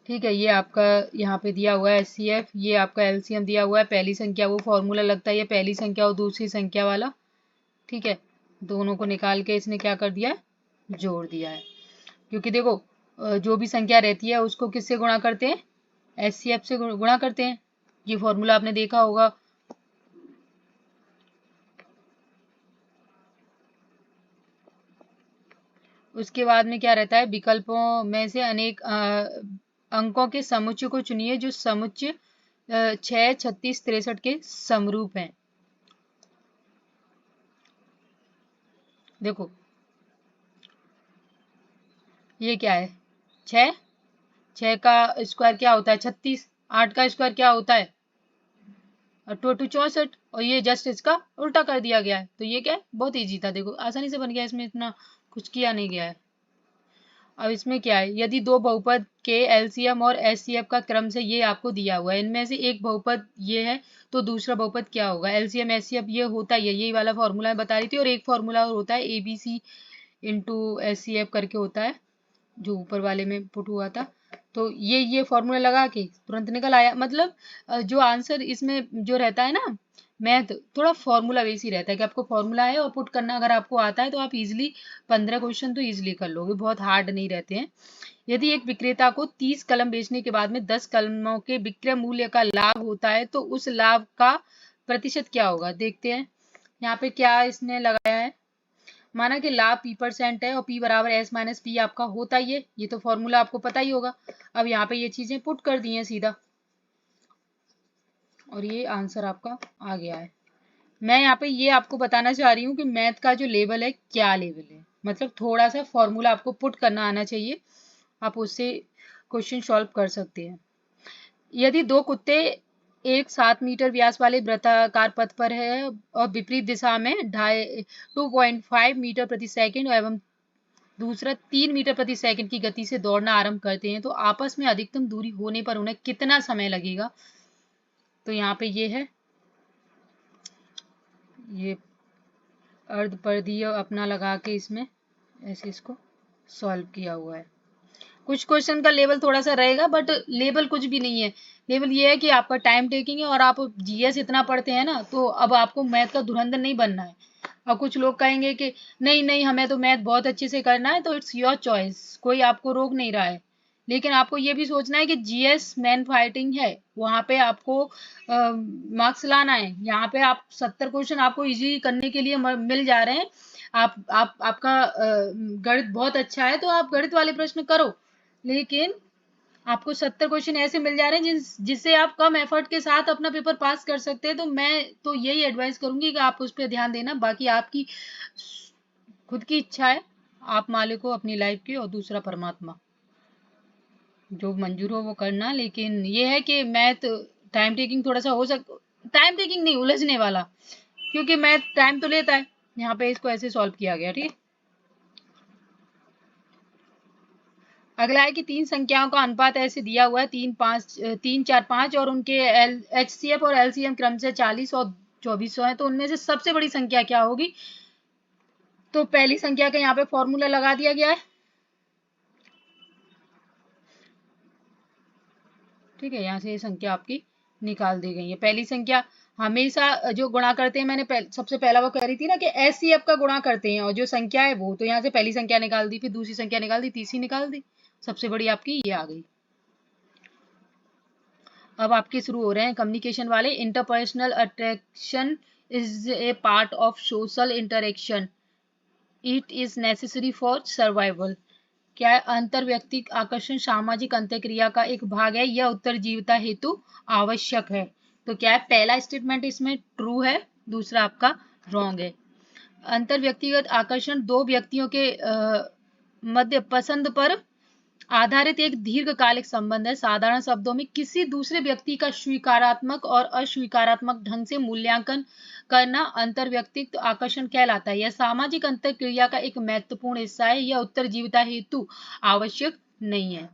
ठीक है, ये आपका यहाँ पे दिया हुआ है एचसीएफ, ये आपका एलसीएम दिया हुआ है। पहली संख्या वो फॉर्मूला लगता है, ये पहली संख्या और दूसरी संख्या वाला, ठीक है, दोनों को निकाल के इसने क्या कर दिया है, जोड़ दिया है। क्योंकि देखो जो भी संख्या रहती है उसको किससे गुणा करते हैं, एचसीएफ से गुणा करते हैं। ये फॉर्मूला आपने देखा होगा। उसके बाद में क्या रहता है, विकल्पों में से अनेक अंकों के समुच्चय को चुनिए जो समुच्चय 6, 36, 63 के समरूप हैं। देखो ये क्या है, 6, 6 का स्क्वायर क्या होता है 36, 8 का स्क्वायर क्या होता है 64, और ये जस्ट इसका उल्टा कर दिया गया है। तो ये क्या है, बहुत इजी था, देखो आसानी से बन गया, इसमें इतना कुछ किया नहीं गया है। अब इसमें क्या है, यदि दो बहुपद के एलसीएम और एचसीएफ का क्रम से ये आपको दिया हुआ है, इनमें से एक बहुपद ये है तो दूसरा बहुपद क्या होगा। एलसीएम एचसीएफ ये होता ही है, यही वाला फॉर्मूला मैं बता रही थी। और एक फॉर्मूला और होता है एबीसी इंटू एचसीएफ करके होता है, जो ऊपर वाले में पुट हुआ था। तो ये फॉर्मूला लगा के तुरंत निकल आया। मतलब जो आंसर इसमें जो रहता है ना, मैथ थोड़ा फॉर्मूला बेस ही रहता है कि आपको फॉर्मूला है और पुट करना अगर आपको आता है तो आप इजीली 15 क्वेश्चन तो इजीली कर लोगे, बहुत हार्ड नहीं रहते हैं। यदि एक विक्रेता को 30 कलम बेचने के बाद में 10 कलमों के विक्रय मूल्य का लाभ होता है तो उस लाभ का प्रतिशत क्या होगा, देखते हैं। यहाँ पे क्या इसने लगाया है, माना कि लाभ P% है और P बराबर S माइनस P आपका होता ही है, ये तो फॉर्मूला आपको पता ही होगा। अब यहाँ पे ये चीजें पुट कर दी हैं सीधा और ये आंसर आपका आ गया है। मैं यहाँ पे ये आपको बताना चाह रही हूँ कि मैथ का जो लेवल है क्या लेवल है, मतलब थोड़ा सा फॉर्मूला आपको पुट करना आना चाहिए, आप उससे क्वेश्चन सॉल्व कर सकते हैं। यदि दो कुत्ते एक 7 मीटर व्यास वाले वृत्ताकार पथ पर है और विपरीत दिशा में 2.5 मीटर प्रति सेकंड एवं दूसरा 3 मीटर प्रति सेकंड की गति से दौड़ना आरंभ करते हैं तो आपस में अधिकतम दूरी होने पर उन्हें कितना समय लगेगा। तो यहाँ पे ये है, ये अर्धपरिधीय अपना लगा के इसमें ऐसे इसको सॉल्व किया हुआ है। कुछ क्वेश्चन का लेवल थोड़ा सा रहेगा बट लेवल कुछ भी नहीं है, लेवल ये है कि आपका टाइम टेकिंग है और आप जीएस इतना पढ़ते हैं ना तो अब आपको मैथ का धुरंधर नहीं बनना है। और कुछ लोग कहेंगे कि नहीं नहीं हमें तो मैथ बहुत अच्छे से करना है, तो इट्स योर चॉइस, कोई आपको रोक नहीं रहा है। लेकिन आपको ये भी सोचना है कि जीएस मैन फाइटिंग है, वहां पे आपको मार्क्स लाना है। यहाँ पे आप 70 क्वेश्चन आपको इजी करने के लिए मिल जा रहे हैं। आप आपका गणित बहुत अच्छा है तो आप गणित वाले प्रश्न करो, लेकिन आपको 70 क्वेश्चन ऐसे मिल जा रहे हैं जिससे आप कम एफर्ट के साथ अपना पेपर पास कर सकते हैं। तो मैं तो यही एडवाइस करूंगी कि आप उस पर ध्यान देना, बाकी आपकी खुद की इच्छा है, आप मालिक हो अपनी लाइफ के और दूसरा परमात्मा, जो मंजूर हो वो करना। लेकिन ये है कि मैथ टाइम टेकिंग थोड़ा सा हो टाइम टेकिंग नहीं, उलझने वाला, क्योंकि मैथ टाइम तो लेता है। यहाँ पे इसको ऐसे सॉल्व किया गया, ठीक है। अगला है कि 3 संख्याओं का अनुपात ऐसे दिया हुआ है 3 4 5 और उनके एचसीएफ और एलसीएम क्रम से 40 और 2400 है, तो उनमें से सबसे बड़ी संख्या क्या होगी। तो पहली संख्या का यहाँ पे फॉर्मूला लगा दिया गया है, ठीक है। यहाँ से ये संख्या आपकी निकाल दी गई है। पहली संख्या हमेशा जो गुणा करते हैं, मैंने सबसे पहला वो कह रही थी ना कि एचसीएफ का गुणा करते हैं और जो संख्या है वो, तो यहाँ से पहली संख्या निकाल दी, फिर दूसरी संख्या निकाल दी, तीसरी निकाल दी, सबसे बड़ी आपकी ये आ गई। अब आपके शुरू हो रहे हैं कम्युनिकेशन वाले। Interpersonal attraction is a part of social interaction, it is necessary for survival. क्या है, अंतर व्यक्तिक आकर्षण सामाजिक अंतःक्रिया का एक भाग है, यह उत्तरजीविता हेतु आवश्यक है। तो क्या है, पहला स्टेटमेंट इसमें ट्रू है, दूसरा आपका रॉन्ग है। अंतर व्यक्तिगत आकर्षण दो व्यक्तियों के मध्य पसंद पर आधारित एक दीर्घकालिक संबंध है। साधारण शब्दों में किसी दूसरे व्यक्ति का स्वीकारात्मक और अस्वीकारात्मक ढंग से मूल्यांकन करना अंतर्व्यक्तिक आकर्षण कहलाता है। यह सामाजिक अंतरक्रिया का एक महत्वपूर्ण हिस्सा है, यह उत्तरजीविता हेतु आवश्यक नहीं है।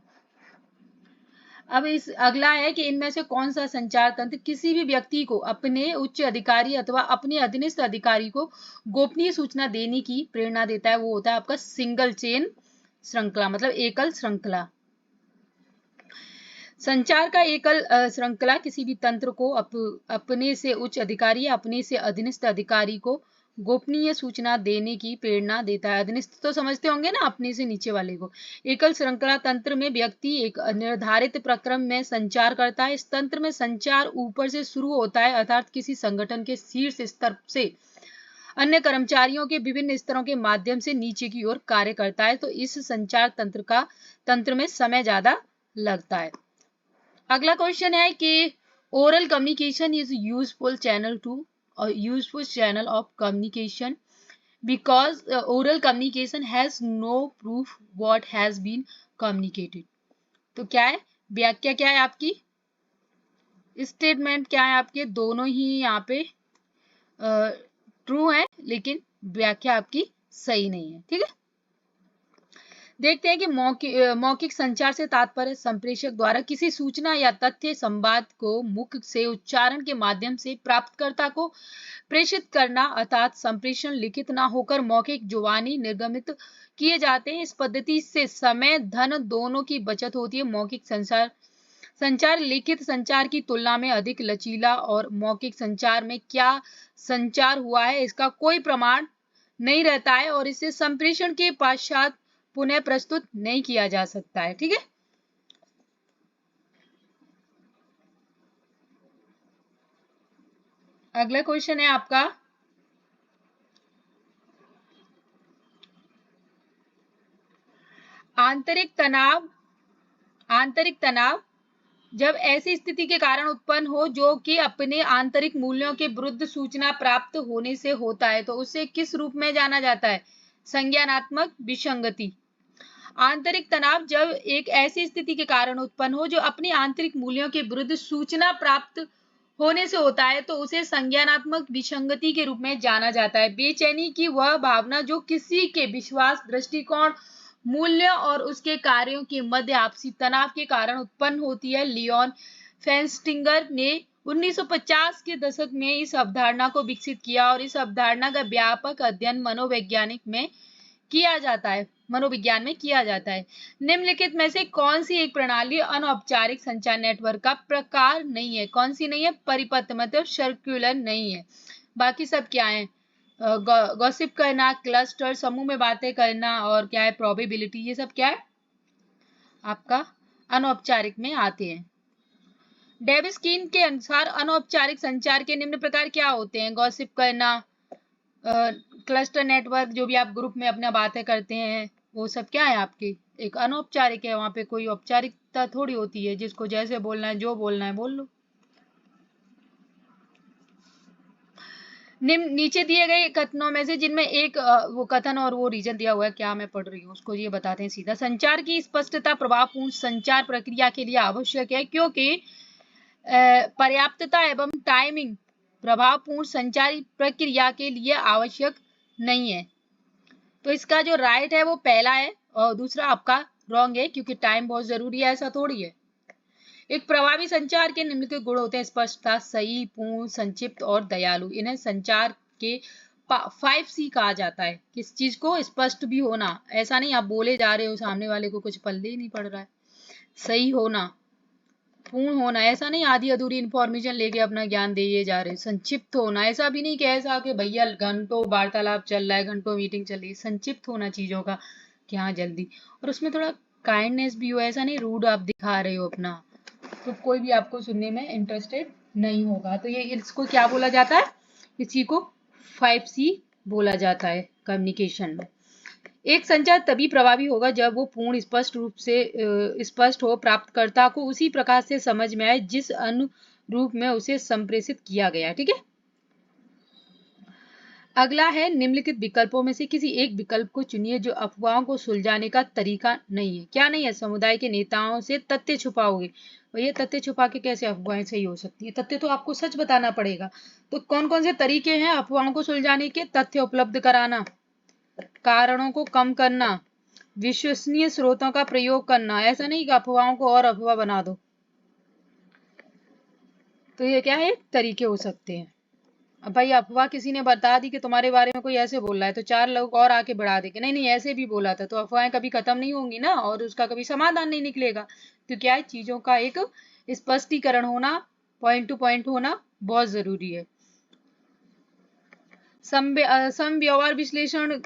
अब इस अगला है कि इनमें से कौन सा संचार तंत्र किसी भी व्यक्ति को अपने उच्च अधिकारी अथवा अपने अधीनस्थ अधिकारी को गोपनीय सूचना देने की प्रेरणा देता है, वो होता है आपका सिंगल चेन श्रृंखला, मतलब एकल श्रृंखला। संचार का एकल श्रृंखला किसी भी तंत्र को अपने से उच्च अधिकारी या अपने से अधीनस्थ अधिकारी को गोपनीय सूचना देने की प्रेरणा देता है। अधीनस्थ तो समझते होंगे ना, अपने से नीचे वाले को। एकल श्रृंखला तंत्र में व्यक्ति एक निर्धारित प्रक्रम में संचार करता है। इस तंत्र में संचार ऊपर से शुरू होता है, अर्थात किसी संगठन के शीर्ष स्तर से अन्य कर्मचारियों के विभिन्न स्तरों के माध्यम से नीचे की ओर कार्य करता है। तो इस संचार तंत्र में समय ज्यादा लगता है। अगला क्वेश्चन है कि oral communication is useful channel of communication because oral communication has no proof what has been communicated. तो क्या है, व्याख्या क्या है आपकी, स्टेटमेंट क्या है आपके, दोनों ही यहाँ पे ट्रू है लेकिन व्याख्या आपकी सही नहीं है, ठीक है। देखते हैं कि मौखिक संचार से तात्पर्य संप्रेषक द्वारा किसी सूचना या तथ्य संवाद को मुख से उच्चारण के माध्यम से प्राप्तकर्ता को प्रेषित करना, अर्थात संप्रेषण लिखित ना होकर मौखिक जुबानी निर्गमित किए जाते हैं। इस पद्धति से समय धन दोनों की बचत होती है। मौखिक संचार संचार लिखित संचार की तुलना में अधिक लचीला और मौखिक संचार में क्या संचार हुआ है इसका कोई प्रमाण नहीं रहता है और इसे संप्रेषण के पश्चात पुनः प्रस्तुत नहीं किया जा सकता है। ठीक है, अगला क्वेश्चन है आपका, आंतरिक तनाव जब ऐसी स्थिति के कारण उत्पन्न हो जो कि अपने आंतरिक मूल्यों के विरुद्ध सूचना प्राप्त होने से होता है तो उसे किस रूप में जाना जाता है? संज्ञानात्मक विसंगति। आंतरिक तनाव जब एक ऐसी स्थिति के कारण उत्पन्न हो जो अपने आंतरिक मूल्यों के विरुद्ध सूचना प्राप्त होने से होता है तो उसे संज्ञानात्मक विसंगति के रूप में जाना जाता है। बेचैनी की वह भावना जो किसी के विश्वास, दृष्टिकोण, मूल्य और उसके कार्यों के मध्य आपसी तनाव के कारण उत्पन्न होती है। लियोन फेंस्टिंगर ने 1950 के दशक में इस अवधारणा को विकसित किया और इस अवधारणा का व्यापक अध्ययन मनोविज्ञान में किया जाता है। निम्नलिखित में से कौन सी एक प्रणाली अनौपचारिक संचार नेटवर्क का प्रकार नहीं है? कौन सी नहीं है? परिपत्र मतलब सर्कुलर नहीं है। बाकी सब क्या है? गॉसिप करना, क्लस्टर, समूह में बातें करना और क्या है प्रोबेबिलिटी, ये सब क्या है आपका अनौपचारिक में आते हैं। डेविस कीन के अनुसार अनौपचारिक संचार के निम्न प्रकार क्या होते हैं? गॉसिप करना, क्लस्टर नेटवर्क, जो भी आप ग्रुप में अपना बातें करते हैं वो सब क्या है आपके एक अनौपचारिक है। वहां पे कोई औपचारिकता थोड़ी होती है, जिसको जैसे बोलना है, जो बोलना है बोल लो। नीचे दिए गए कथनों में से जिनमें एक वो कथन और वो रीजन दिया हुआ है, क्या मैं पढ़ रही हूँ उसको ये बताते हैं सीधा। संचार की स्पष्टता प्रभावपूर्ण संचार प्रक्रिया के लिए आवश्यक है क्योंकि पर्याप्तता एवं टाइमिंग प्रभावपूर्ण संचार प्रक्रिया के लिए आवश्यक नहीं है। तो इसका जो राइट है वो पहला है और दूसरा आपका रॉन्ग है, क्योंकि टाइम बहुत जरूरी है, ऐसा थोड़ी है। एक प्रभावी संचार के निम्नलिखित गुण होते हैं: स्पष्टता, सही, पूर्ण, संक्षिप्त और दयालु। इन्हें संचार के 5C कहा जाता है। किस चीज को? स्पष्ट भी होना, ऐसा नहीं आप बोले जा रहे हो सामने वाले को कुछ पल्ले ही नहीं पड़ रहा है। सही होना, पूर्ण होना, ऐसा नहीं आधी अधूरी इंफॉर्मेशन लेके अपना ज्ञान दिए जा रहे। संक्षिप्त होना, ऐसा भी नहीं कि ऐसा कि भैया घंटों वार्तालाप चल रहा है, घंटों मीटिंग चल रही है। संक्षिप्त होना चीजों का कि हाँ जल्दी, और उसमें थोड़ा काइंडनेस भी हो, ऐसा नहीं रूड आप दिखा रहे हो अपना, तो कोई भी आपको सुनने में इंटरेस्टेड नहीं होगा। तो ये इसको क्या बोला जाता है? इसी को 5C बोला जाता है कम्युनिकेशन में। एक संचार तभी प्रभावी होगा जब वो पूर्ण स्पष्ट रूप से स्पष्ट हो, प्राप्तकर्ता को उसी प्रकार से समझ में आए जिस अनुरूप में उसे संप्रेषित किया गया। ठीक है, अगला है निम्नलिखित विकल्पों में से किसी एक विकल्प को चुनिए जो अफवाहों को सुलझाने का तरीका नहीं है। क्या नहीं है? समुदाय के नेताओं से तथ्य छुपाओगे। ये तथ्य छुपा के कैसे अफवाहें सही हो सकती है? तथ्य तो आपको सच बताना पड़ेगा। तो कौन कौन से तरीके हैं अफवाहों को सुलझाने के? तथ्य उपलब्ध कराना, कारणों को कम करना, विश्वसनीय स्रोतों का प्रयोग करना। ऐसा नहीं कि अफवाहों को और अफवाह बना दो। तो ये क्या है? तरीके हो सकते हैं। अब भाई अफवाह किसी ने बता दी कि तुम्हारे बारे में कोई ऐसे बोल रहा है, तो 4 लोग और आके बढ़ा देंगे नहीं नहीं ऐसे भी बोला था, तो अफवाहें कभी खत्म नहीं होंगी ना, और उसका कभी समाधान नहीं निकलेगा। तो क्या है? चीजों का एक स्पष्टीकरण होना, पॉइंट टू पॉइंट होना बहुत जरूरी है। समव्यवहार विश्लेषण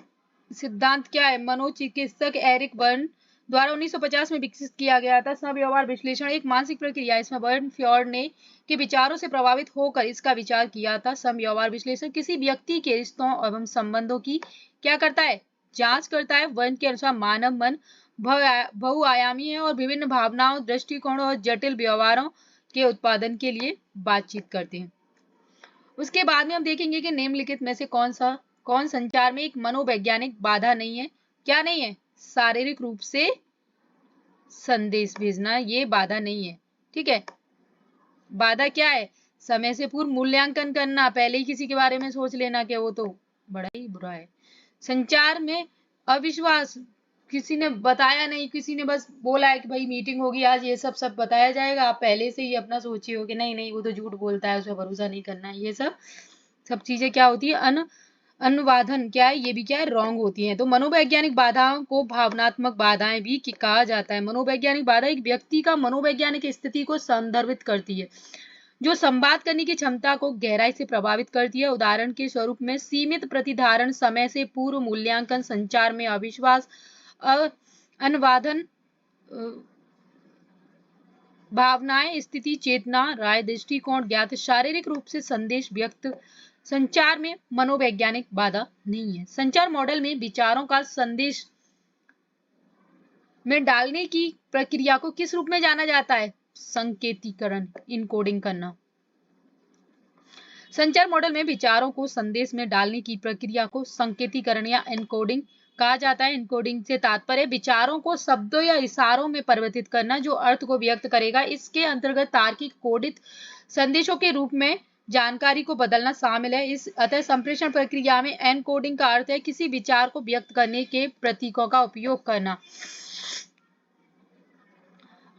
सिद्धांत क्या है? मनोचिकित्सक एरिक बर्न द्वारा 1950 में विकसित किया गया था। समव्यवहार विश्लेषण एक मानसिक प्रक्रिया है। इसमें बर्न फ्योर्ड ने के विचारों से प्रभावित होकर इसका विचार किया था। समव्यवहार विश्लेषण किसी व्यक्ति के रिश्तों एवं संबंधों की क्या करता है? जांच करता है। बर्न के अनुसार मानव मन बहुआयामी है और विभिन्न भावनाओं, दृष्टिकोणों और जटिल व्यवहारों के उत्पादन के लिए बातचीत करते हैं। उसके बाद में हम देखेंगे कि निम्नलिखित में से कौन संचार में एक मनोवैज्ञानिक बाधा नहीं है। क्या नहीं है? शारीरिक रूप से संदेश भेजना, ये बाधा नहीं है। ठीक है, बाधा क्या है? समय से पूर्व मूल्यांकन करना, पहले ही किसी के बारे में सोच लेना कि वो तो बड़ा ही बुरा है। संचार में अविश्वास, किसी ने बताया नहीं, किसी ने बस बोला है कि भाई मीटिंग होगी आज, ये सब बताया जाएगा, आप पहले से ही अपना सोचिए हो कि नहीं नहीं वो तो झूठ बोलता है, उसे भरोसा नहीं करना है। ये सब चीजें क्या होती है? अनुवादन क्या है, ये भी क्या है, रॉन्ग होती हैं। तो मनोवैज्ञानिक बाधाओं को भावनात्मक बाधाएं भी कहा जाता है। मनोवैज्ञानिक बाधा एक व्यक्ति का मनोवैज्ञानिक स्थिति को संदर्भित करती है जो संवाद करने की क्षमता को गहराई से प्रभावित करती है। उदाहरण के स्वरूप में सीमित प्रतिधारण समय से पूर्व मूल्यांकन, संचार में अविश्वास, अनुवादन, भावनाएं, स्थिति, चेतना, राय, दृष्टिकोण, ज्ञात शारीरिक रूप से संदेश व्यक्त। संचार में मनोवैज्ञानिक बाधा नहीं है। संचार मॉडल में विचारों का संदेश में डालने की प्रक्रिया को किस रूप में जाना जाता है? संकेतीकरण, इनकोडिंग करना। संचार मॉडल में विचारों को संदेश में डालने की प्रक्रिया को संकेतीकरण या एन्कोडिंग कहा जाता है। एन्कोडिंग से तात्पर्य विचारों को शब्दों या इशारों में परिवर्तित करना जो अर्थ को व्यक्त करेगा। इसके अंतर्गत तार्किक कोडित संदेशों के रूप में जानकारी को बदलना शामिल है। इस अतः संप्रेषण प्रक्रिया में एनकोडिंग का अर्थ है किसी विचार को व्यक्त करने के प्रतीकों का उपयोग करना।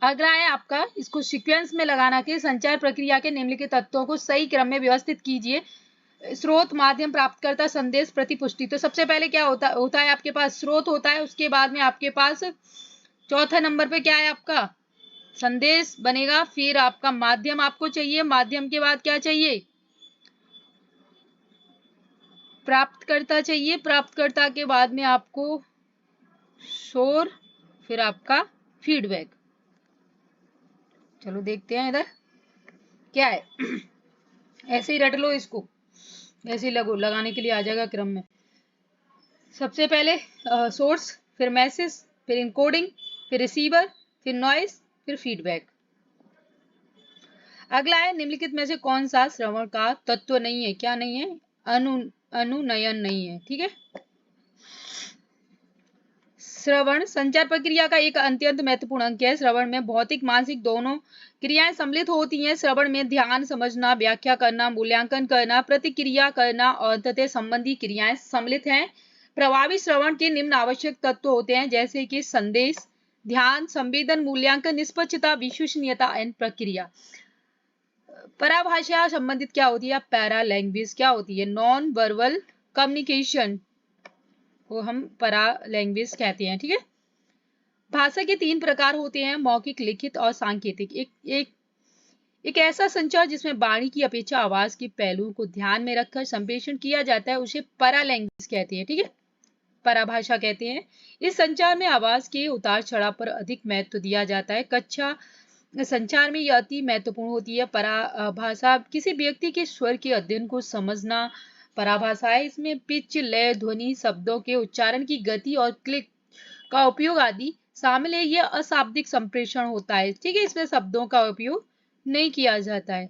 अगला है आपका, इसको सीक्वेंस में लगाना कि संचार प्रक्रिया के निम्नलिखित तत्वों को सही क्रम में व्यवस्थित कीजिए। स्रोत, माध्यम, प्राप्तकर्ता, संदेश, प्रतिपुष्टि। तो सबसे पहले क्या होता है आपके पास स्रोत होता है, उसके बाद में आपके पास चौथे नंबर पे क्या है आपका संदेश बनेगा, फिर आपका माध्यम आपको चाहिए, माध्यम के बाद क्या चाहिए प्राप्तकर्ता चाहिए, प्राप्तकर्ता के बाद में आपको शोर, फिर आपका फीडबैक। चलो देखते हैं इधर क्या है ऐसे ही रट लो इसको, ऐसे ही लगाने के लिए आ जाएगा क्रम में। सबसे पहले सोर्स, फिर मैसेज, फिर इनकोडिंग, फिर रिसीवर, फिर नॉइस, फिर फीडबैक। अगला है निम्नलिखित में से कौन सा श्रवण का तत्व नहीं है? क्या नहीं है? अनुनयन नहीं है। ठीक है, श्रवण संचार प्रक्रिया का एक अत्यंत महत्वपूर्ण अंग है। श्रवण में भौतिक मानसिक दोनों क्रियाएं सम्मिलित होती हैं। श्रवण में ध्यान, समझना, व्याख्या करना, मूल्यांकन करना, प्रतिक्रिया करना और तथा संबंधी क्रियाएं सम्मिलित हैं। प्रभावी श्रवण के निम्न आवश्यक तत्व होते हैं जैसे कि संदेश, ध्यान, संवेदन, मूल्यांकन, निष्पक्षता, विश्वसनीयता एवं प्रक्रिया। पराभाषा संबंधित क्या होती है? पैरा लैंग्वेज क्या होती है? नॉन वर्बल कम्युनिकेशन को हम परा लैंग्वेज कहते हैं। ठीक है, भाषा के 3 प्रकार होते हैं, मौखिक, लिखित और सांकेतिक। एक ऐसा संचार जिसमें वाणी की अपेक्षा आवाज के पहलुओं को ध्यान में रखकर संप्रेषण किया जाता है उसे परा लैंग्वेज कहते हैं। ठीक है, पराभाषा कहते हैं। इस संचार में आवाज के उतार चढ़ाव पर अधिक महत्व दिया जाता है। कक्षा संचार में यह अति महत्वपूर्ण होती है। पराभाषा किसी व्यक्ति के स्वर के अध्ययन को समझना पराभाषा है। इसमें पिच, लय, ध्वनि, शब्दों के उच्चारण की गति और क्लिक का उपयोग आदि शामिल है। यह अशाब्दिक संप्रेषण होता है। ठीक है, इसमें शब्दों का उपयोग नहीं किया जाता है।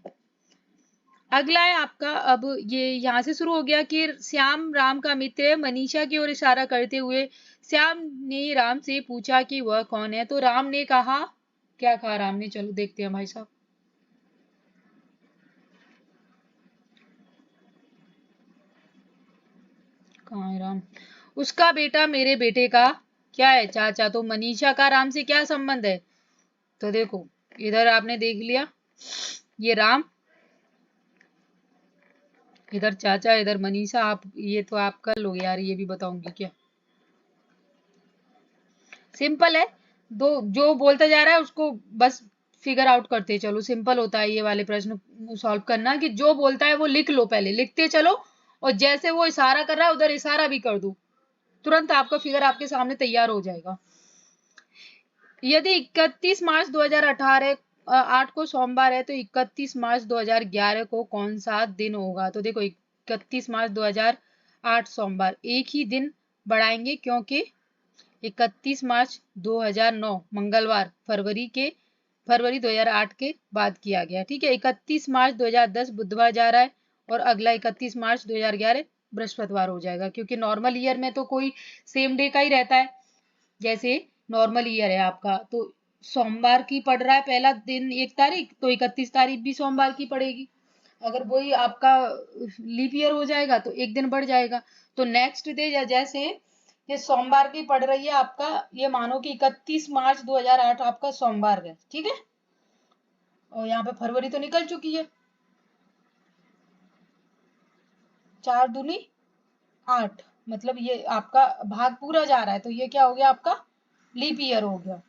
अगला है आपका, अब ये यहाँ से शुरू हो गया कि श्याम राम का मित्र है। मनीषा की ओर इशारा करते हुए श्याम ने राम से पूछा कि वह कौन है। तो राम ने कहा, क्या कहा राम ने? चलो देखते हैं भाई साहब। कहाँ है राम? उसका बेटा मेरे बेटे का क्या है? चाचा। तो मनीषा का राम से क्या संबंध है? तो देखो इधर आपने देख लिया, ये राम, इधर चाचा, इधर मनीषा। आप ये तो आप कर लोगे यार, ये भी बताऊंगी क्या? सिंपल है, दो जो बोलता जा रहा है उसको बस फिगर आउट करते चलो। सिंपल होता है ये वाले प्रश्न सॉल्व करना कि जो बोलता है वो लिख लो, पहले लिखते चलो और जैसे वो इशारा कर रहा है उधर इशारा भी कर दो, तुरंत आपका फिगर आपके सामने तैयार हो जाएगा। यदि 31 मार्च 2018 8 को सोमवार है तो 31 मार्च 2011 को कौन सा दिन होगा? तो देखो 31 मार्च 2008 सोमवार, एक ही दिन बढ़ाएंगे क्योंकि 31 मार्च 2009 मंगलवार फरवरी 2008 के बाद किया गया। ठीक है, 31 मार्च 2010 बुधवार जा रहा है और अगला 31 मार्च 2011 बृहस्पतिवार हो जाएगा क्योंकि नॉर्मल ईयर में तो कोई सेम डे का ही रहता है। जैसे नॉर्मल ईयर है आपका तो सोमवार की पड़ रहा है पहला दिन 1 तारीख, तो 31 तारीख भी सोमवार की पड़ेगी। अगर वही आपका लीप ईयर हो जाएगा तो एक दिन बढ़ जाएगा। तो नेक्स्ट डे जैसे ये सोमवार की पड़ रही है आपका, ये मानो कि 31 मार्च 2008 आपका सोमवार है। ठीक है, और यहाँ पे फरवरी तो निकल चुकी है, 4 दूनी 8, मतलब ये आपका भाग पूरा जा रहा है, तो ये क्या हो गया आपका लीप ईयर हो गया।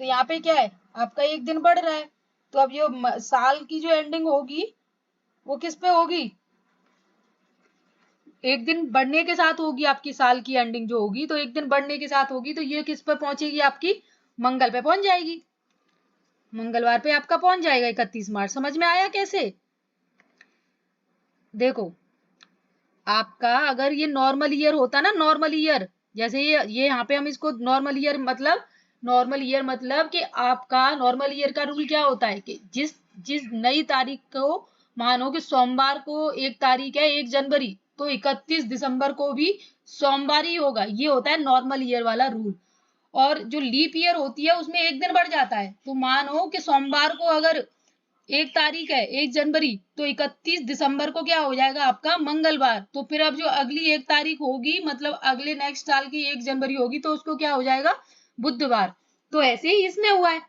तो यहाँ पे क्या है आपका एक दिन बढ़ रहा है, तो अब ये साल की जो एंडिंग होगी वो किस पे होगी, एक दिन बढ़ने के साथ होगी आपकी साल की एंडिंग जो होगी, तो एक दिन बढ़ने के साथ होगी, तो ये किस पे पहुंचेगी आपकी मंगल पे पहुंच जाएगी, मंगलवार पे आपका पहुंच जाएगा 31 मार्च। समझ में आया कैसे? देखो आपका अगर ये नॉर्मल ईयर होता ना, नॉर्मल ईयर, जैसे ये यहाँ पे हम इसको नॉर्मल ईयर मतलब कि आपका नॉर्मल ईयर का रूल क्या होता है कि जिस जिस नई तारीख को, मानो कि सोमवार को 1 तारीख है 1 जनवरी, तो 31 दिसंबर को भी सोमवार ही होगा, ये होता है नॉर्मल ईयर वाला रूल। और जो लीप ईयर होती है उसमें एक दिन बढ़ जाता है, तो मानो कि सोमवार को अगर 1 तारीख है 1 जनवरी, तो 31 दिसंबर को क्या हो जाएगा आपका मंगलवार, तो फिर अब जो अगली 1 तारीख होगी मतलब अगले नेक्स्ट साल की 1 जनवरी होगी, तो उसको क्या हो जाएगा बुधवार। तो ऐसे ही इसमें हुआ है,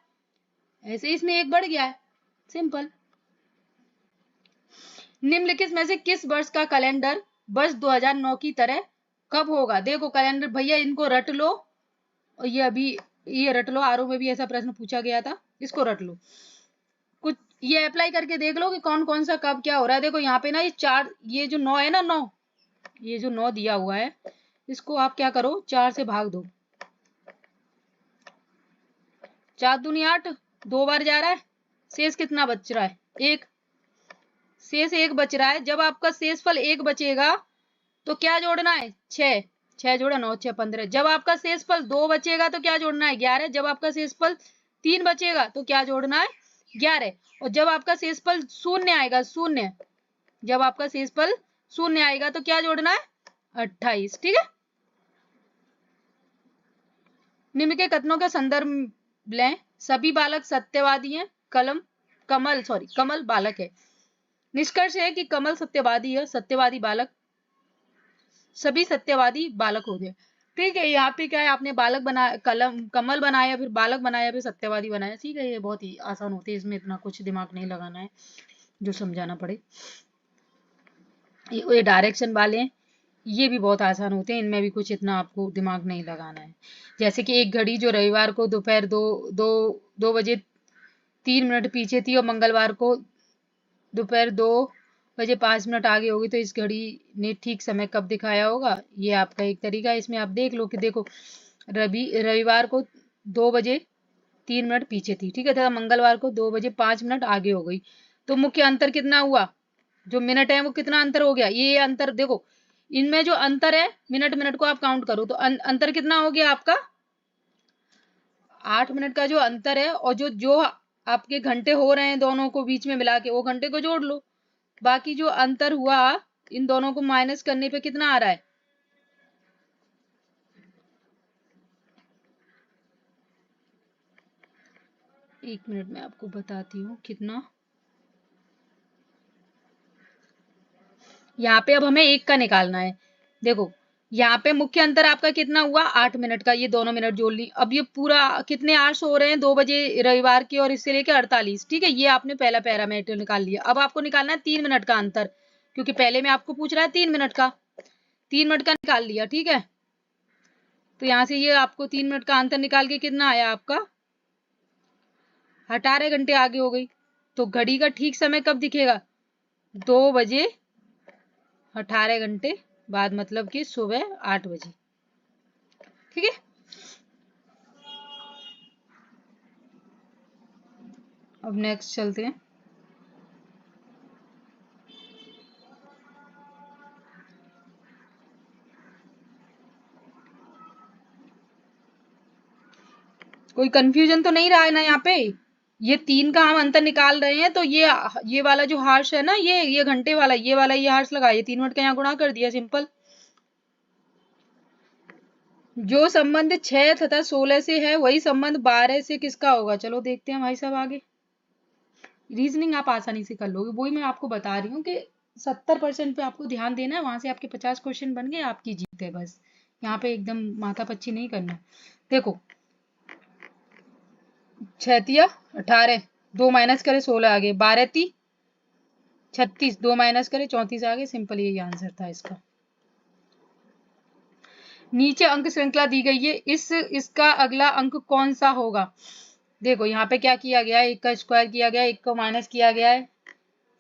ऐसे ही इसमें एक बढ़ गया है, सिंपल। निम्नलिखित में से किस वर्ष का कैलेंडर वर्ष 2009 की तरह कब होगा? देखो कैलेंडर भैया इनको रट लो, और ये अभी ये रट लो, आरओ में भी ऐसा प्रश्न पूछा गया था, इसको रट लो, कुछ ये अप्लाई करके देख लो कि कौन कौन सा कब क्या हो रहा है। देखो यहाँ पे ना ये 4, ये जो 9 है ना, 9, ये जो 9 दिया हुआ है, इसको आप क्या करो 4 से भाग दो, 4 दूनी 8, 2 बार जा रहा है, शेष कितना बच रहा है 1, शेष 1 बच रहा है। जब आपका शेषफल 1 बचेगा तो क्या जोड़ना है 6, 6 जोड़ा 9 6 15। जब आपका शेषफल 2 बचेगा तो क्या जोड़ना है 11। जब आपका शेषफल 3 बचेगा तो क्या जोड़ना है 11। और जब आपका शेषफल 0 आएगा, 0, जब आपका शेषफल 0 आएगा तो क्या जोड़ना है 28। ठीक है, निम्न के कथनों का संदर्भ लें। सभी बालक सत्यवादी हैं, कमल बालक है। निष्कर्ष है कि कमल सत्यवादी है, सत्यवादी बालक, सभी सत्यवादी बालक हो गए। ठीक है, यहाँ पे क्या है आपने बालक बनाया, कमल बनाया, फिर बालक बनाया, फिर सत्यवादी बनाया। ठीक है, ये बहुत ही आसान होती है, इसमें इतना कुछ दिमाग नहीं लगाना है जो समझाना पड़े। ये डायरेक्शन वाले हैं, ये भी बहुत आसान होते हैं, इनमें भी कुछ इतना आपको दिमाग नहीं लगाना है। जैसे कि एक घड़ी जो रविवार को दोपहर 2 बजे 3 मिनट पीछे थी और मंगलवार को दोपहर 2 बजे 5 मिनट आगे होगी, तो इस घड़ी ने ठीक समय कब दिखाया होगा, ये आपका एक तरीका है। इसमें आप देख लो कि देखो रविवार को 2 बजे 3 मिनट पीछे थी, ठीक है, तथा मंगलवार को 2 बजे 5 मिनट आगे हो गई, तो मुख्य अंतर कितना हुआ, जो मिनट है वो कितना अंतर हो गया, ये अंतर देखो, इनमें जो अंतर है मिनट मिनट को आप काउंट करो तो अंतर कितना हो गया आपका 8 मिनट का जो अंतर है, और जो जो आपके घंटे हो रहे हैं दोनों को बीच में मिला के, वो घंटे को जोड़ लो। बाकी जो अंतर हुआ इन दोनों को माइनस करने पे कितना आ रहा है, एक मिनट में आपको बताती हूँ कितना। यहाँ पे अब हमें 1 का निकालना है। देखो यहाँ पे मुख्य अंतर आपका कितना हुआ 8 मिनट का, ये दोनों मिनट जोड़ ली। अब ये पूरा कितने आवर्स हो रहे हैं 2 बजे रविवार के, और इससे लेके 48। ठीक है, ये आपने पहला पैरामीटर निकाल लिया। अब आपको निकालना है 3 मिनट का अंतर, क्योंकि पहले में आपको पूछ रहा है 3 मिनट का, 3 मिनट का निकाल लिया। ठीक है, तो यहाँ से ये आपको 3 मिनट का अंतर निकाल के कितना आया आपका 18 घंटे आगे हो गई। तो घड़ी का ठीक समय कब दिखेगा 2 बजे 18 घंटे बाद, मतलब कि सुबह 8 बजे। ठीक है, अब नेक्स्ट चलते हैं। कोई कंफ्यूजन तो नहीं रहा है ना यहाँ पे, ये 3 का हम अंतर निकाल रहे हैं, तो ये वाला जो हार्श है ना, ये घंटे वाला, ये वाला ये हार्श लगा, ये 3 मिनट का यहाँ गुणा कर दिया, सिंपल। जो संबंध 6 तथा 16 से है वही संबंध 12 से किसका होगा? चलो देखते हैं भाई साहब आगे। रीजनिंग आप आसानी से कर लोगे, वही मैं आपको बता रही हूँ कि 70% पे आपको ध्यान देना है, वहां से आपके 50 क्वेश्चन बन गए, आपकी जीत है बस। यहाँ पे एकदम माथा पच्ची नहीं करना। देखो 6 18, 2 माइनस करे 16 आगे, 12 36, 2 माइनस करे 34 आगे, सिंपल यही आंसर था इसका। नीचे अंक श्रृंखला दी गई है, इसका अगला अंक कौन सा होगा। देखो यहाँ पे क्या किया गया है, 1 का स्क्वायर किया गया है, 1 को माइनस किया गया है,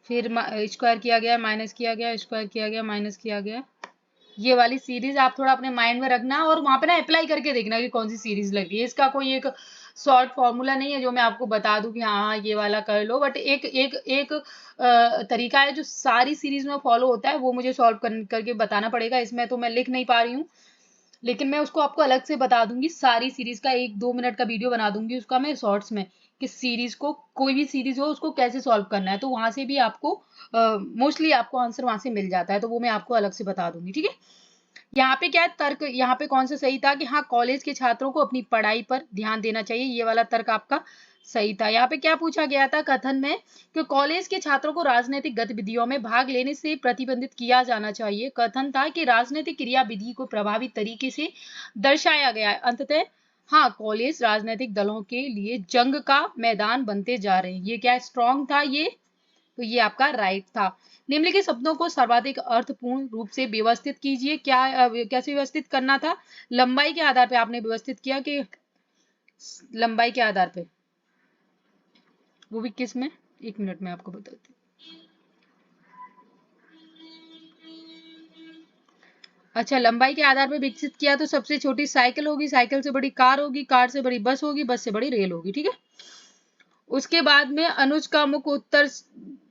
फिर स्क्वायर किया गया, माइनस किया गया, स्क्वायर किया गया, माइनस किया गया। ये वाली सीरीज आप थोड़ा अपने माइंड में रखना और वहां पे ना अप्लाई करके देखना कि कौन सी सीरीज लग रही है। इसका कोई एक शॉर्ट फॉर्मूला नहीं है जो मैं आपको बता दूं कि हाँ ये वाला कर लो, बट एक एक एक तरीका है जो सारी सीरीज में फॉलो होता है, वो मुझे सॉल्व करके बताना पड़ेगा। इसमें तो मैं लिख नहीं पा रही हूँ, लेकिन मैं उसको आपको अलग से बता दूंगी। सारी सीरीज का 1-2 मिनट का वीडियो बना दूंगी उसका मैं शॉर्ट्स में, कि सीरीज को, कोई भी सीरीज हो उसको कैसे सॉल्व करना है, तो वहां से भी आपको मोस्टली आपको आंसर वहां से मिल जाता है, तो वो मैं आपको अलग से बता दूंगी, ठीक है। यहाँ पे क्या है तर्क, यहाँ पे कौन सा सही था कि हाँ कॉलेज के छात्रों को अपनी पढ़ाई पर ध्यान देना चाहिए, ये वाला तर्क आपका सही था। यहाँ पे क्या पूछा गया था कथन में कि कॉलेज के छात्रों को राजनीतिक गतिविधियों में भाग लेने से प्रतिबंधित किया जाना चाहिए। कथन था कि राजनीतिक क्रियाविधि को प्रभावी तरीके से दर्शाया गया है। अंततः हाँ कॉलेज राजनीतिक दलों के लिए जंग का मैदान बनते जा रहे हैं। ये क्या स्ट्रॉन्ग था ये, तो ये आपका राइट था। निम्नलिखित शब्दों को सर्वाधिक अर्थपूर्ण रूप से व्यवस्थित कीजिए। क्या कैसे व्यवस्थित करना था, लंबाई के आधार पे आपने व्यवस्थित किया कि लंबाई के आधार पे, वो भी किस में, 1 मिनट में आपको बताती हूँ। अच्छा, लंबाई के आधार पर विकसित किया तो सबसे छोटी साइकिल होगी, साइकिल से बड़ी कार होगी, कार से बड़ी बस होगी, बस से बड़ी रेल होगी, ठीक है। उसके बाद में अनुज का मुख उत्तर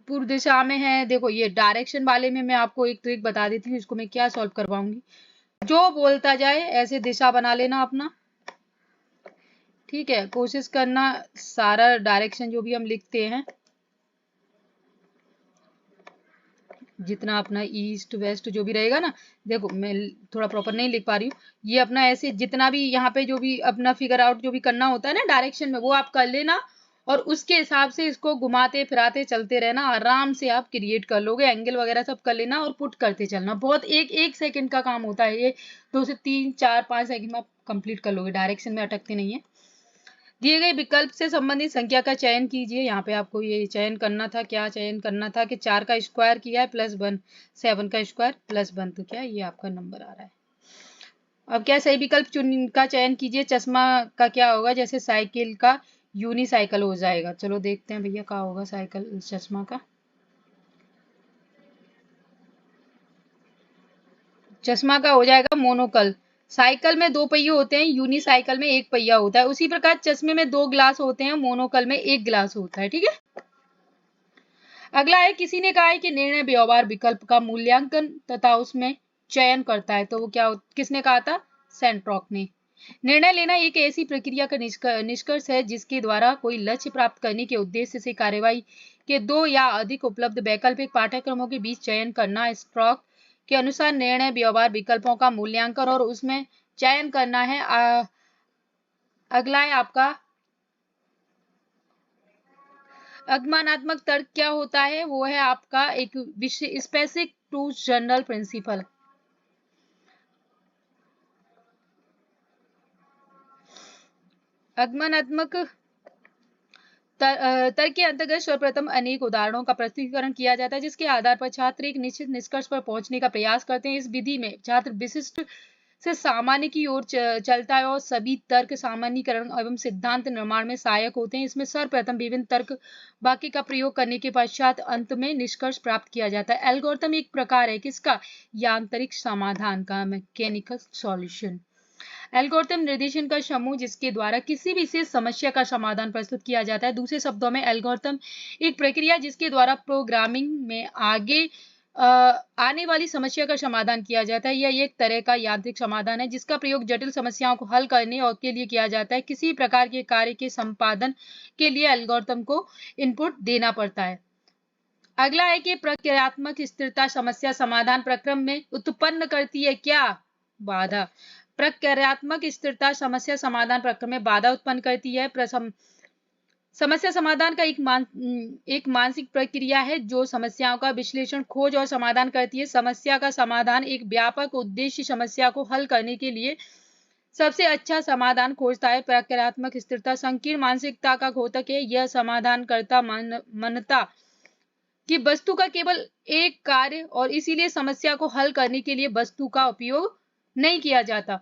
पूर्व दिशा में है। देखो ये डायरेक्शन वाले में मैं आपको एक ट्रिक बता देती हूँ, इसको मैं क्या सॉल्व करवाऊंगी। जो बोलता जाए ऐसे दिशा बना लेना अपना, ठीक है। कोशिश करना सारा डायरेक्शन जो भी हम लिखते हैं, जितना अपना ईस्ट वेस्ट जो भी रहेगा ना, देखो मैं थोड़ा प्रॉपर नहीं लिख पा रही हूँ, ये अपना ऐसे जितना भी यहाँ पे जो भी अपना फिगर आउट जो भी करना होता है ना डायरेक्शन में, वो आप कर लेना और उसके हिसाब से इसको घुमाते फिराते चलते रहना, आराम से आप क्रिएट कर लोगे। एंगल वगैरह सब कर लेना और पुट करते चलना, बहुत एक सेकंड का काम होता है ये, 2 से 3 4 5 सेकंड में आप कंप्लीट कर लोगे, डायरेक्शन में अटकते नहीं है। दिए गए विकल्प से संबंधित संख्या का चयन कीजिए। यहाँ पे आपको ये चयन करना था, क्या चयन करना था कि 4 का स्क्वायर किया है प्लस 1, 7 का स्क्वायर प्लस 1, तो क्या ये आपका नंबर आ रहा है। अब क्या सही विकल्प का चयन कीजिए। चश्मा का क्या होगा, जैसे साइकिल का यूनिसाइकिल हो जाएगा। चलो देखते हैं भैया क्या होगा साइकिल चश्मा का। चश्मा का हो जाएगा मोनोकल। साइकिल में 2 पहिए होते हैं, यूनिसाइकिल में 1 पहिया होता है। उसी प्रकार चश्मे में 2 ग्लास होते हैं, मोनोकल में 1 ग्लास होता है, ठीक है। अगला है, किसी ने कहा है कि निर्णय व्यवहार विकल्प का मूल्यांकन तथा उसमें चयन करता है, तो वो क्या किसने कहा था, सेंट्रॉक ने। निर्णय लेना एक ऐसी प्रक्रिया का निष्कर्ष है जिसके द्वारा कोई लक्ष्य प्राप्त करने के उद्देश्य से कार्यवाही के 2 या अधिक उपलब्ध वैकल्पिक पाठ्यक्रमों के बीच चयन करना। स्ट्रोक के अनुसार निर्णय व्यवहार विकल्पों का मूल्यांकन और उसमें चयन करना है। अगला है आपका अनुमानात्मक तर्क क्या होता है, वो है आपका एक विषय स्पेसिफिक टू जनरल प्रिंसिपल। अनुमानात्मक तर्क के अंतर्गत सर्वप्रथम अनेक उदाहरणों का प्रस्तुतिकरण किया जाता है जिसके आधार पर छात्र एक निश्चित निष्कर्ष पर पहुंचने का प्रयास करते हैं। इस विधि में छात्र विशिष्ट से सामान्य की ओर चलता है और सभी तर्क सामान्यीकरण एवं सिद्धांत निर्माण में सहायक होते हैं। इसमें सर्वप्रथम विभिन्न तर्क वाक्य का प्रयोग करने के पश्चात अंत में निष्कर्ष प्राप्त किया जाता है। एल्गोरिथम एक प्रकार है किसका, यांत्रिक समाधान का, मैकेनिकल सॉल्यूशन। एल्गोरिथम निर्देशन का समूह जिसके द्वारा किसी भी विशेष समस्या का समाधान प्रस्तुत किया जाता है। दूसरे शब्दों में एल्गोरिथम एक प्रक्रिया जिसके द्वारा प्रोग्रामिंग में आगे आने वाली समस्या का समाधान किया जाता है। यह एक तरह का यांत्रिक समाधान है जिसका प्रयोग जटिल समस्याओं को हल करने और के लिए किया जाता है। किसी प्रकार के कार्य के संपादन के लिए एल्गोरिथम को इनपुट देना पड़ता है। अगला है कि प्रक्रियात्मक स्थिरता समस्या समाधान प्रक्रम में उत्पन्न करती है क्या, बाधा। प्रक्रियात्मक स्थिरता समस्या समाधान प्रक्रम में बाधा उत्पन्न करती है। समस्या समाधान का एक मानसिक प्रक्रिया है जो समस्याओं का विश्लेषण, खोज और समाधान करती है। समस्या का समाधान एक व्यापक उद्देश्य समस्या को हल करने के लिए सबसे अच्छा समाधान खोजता है। प्रक्रियात्मक स्थिरता संकीर्ण मानसिकता का घोतक है। यह समाधान करता मान्यता कि वस्तु का केवल एक कार्य और इसीलिए समस्या को हल करने के लिए वस्तु का उपयोग नहीं किया जाता।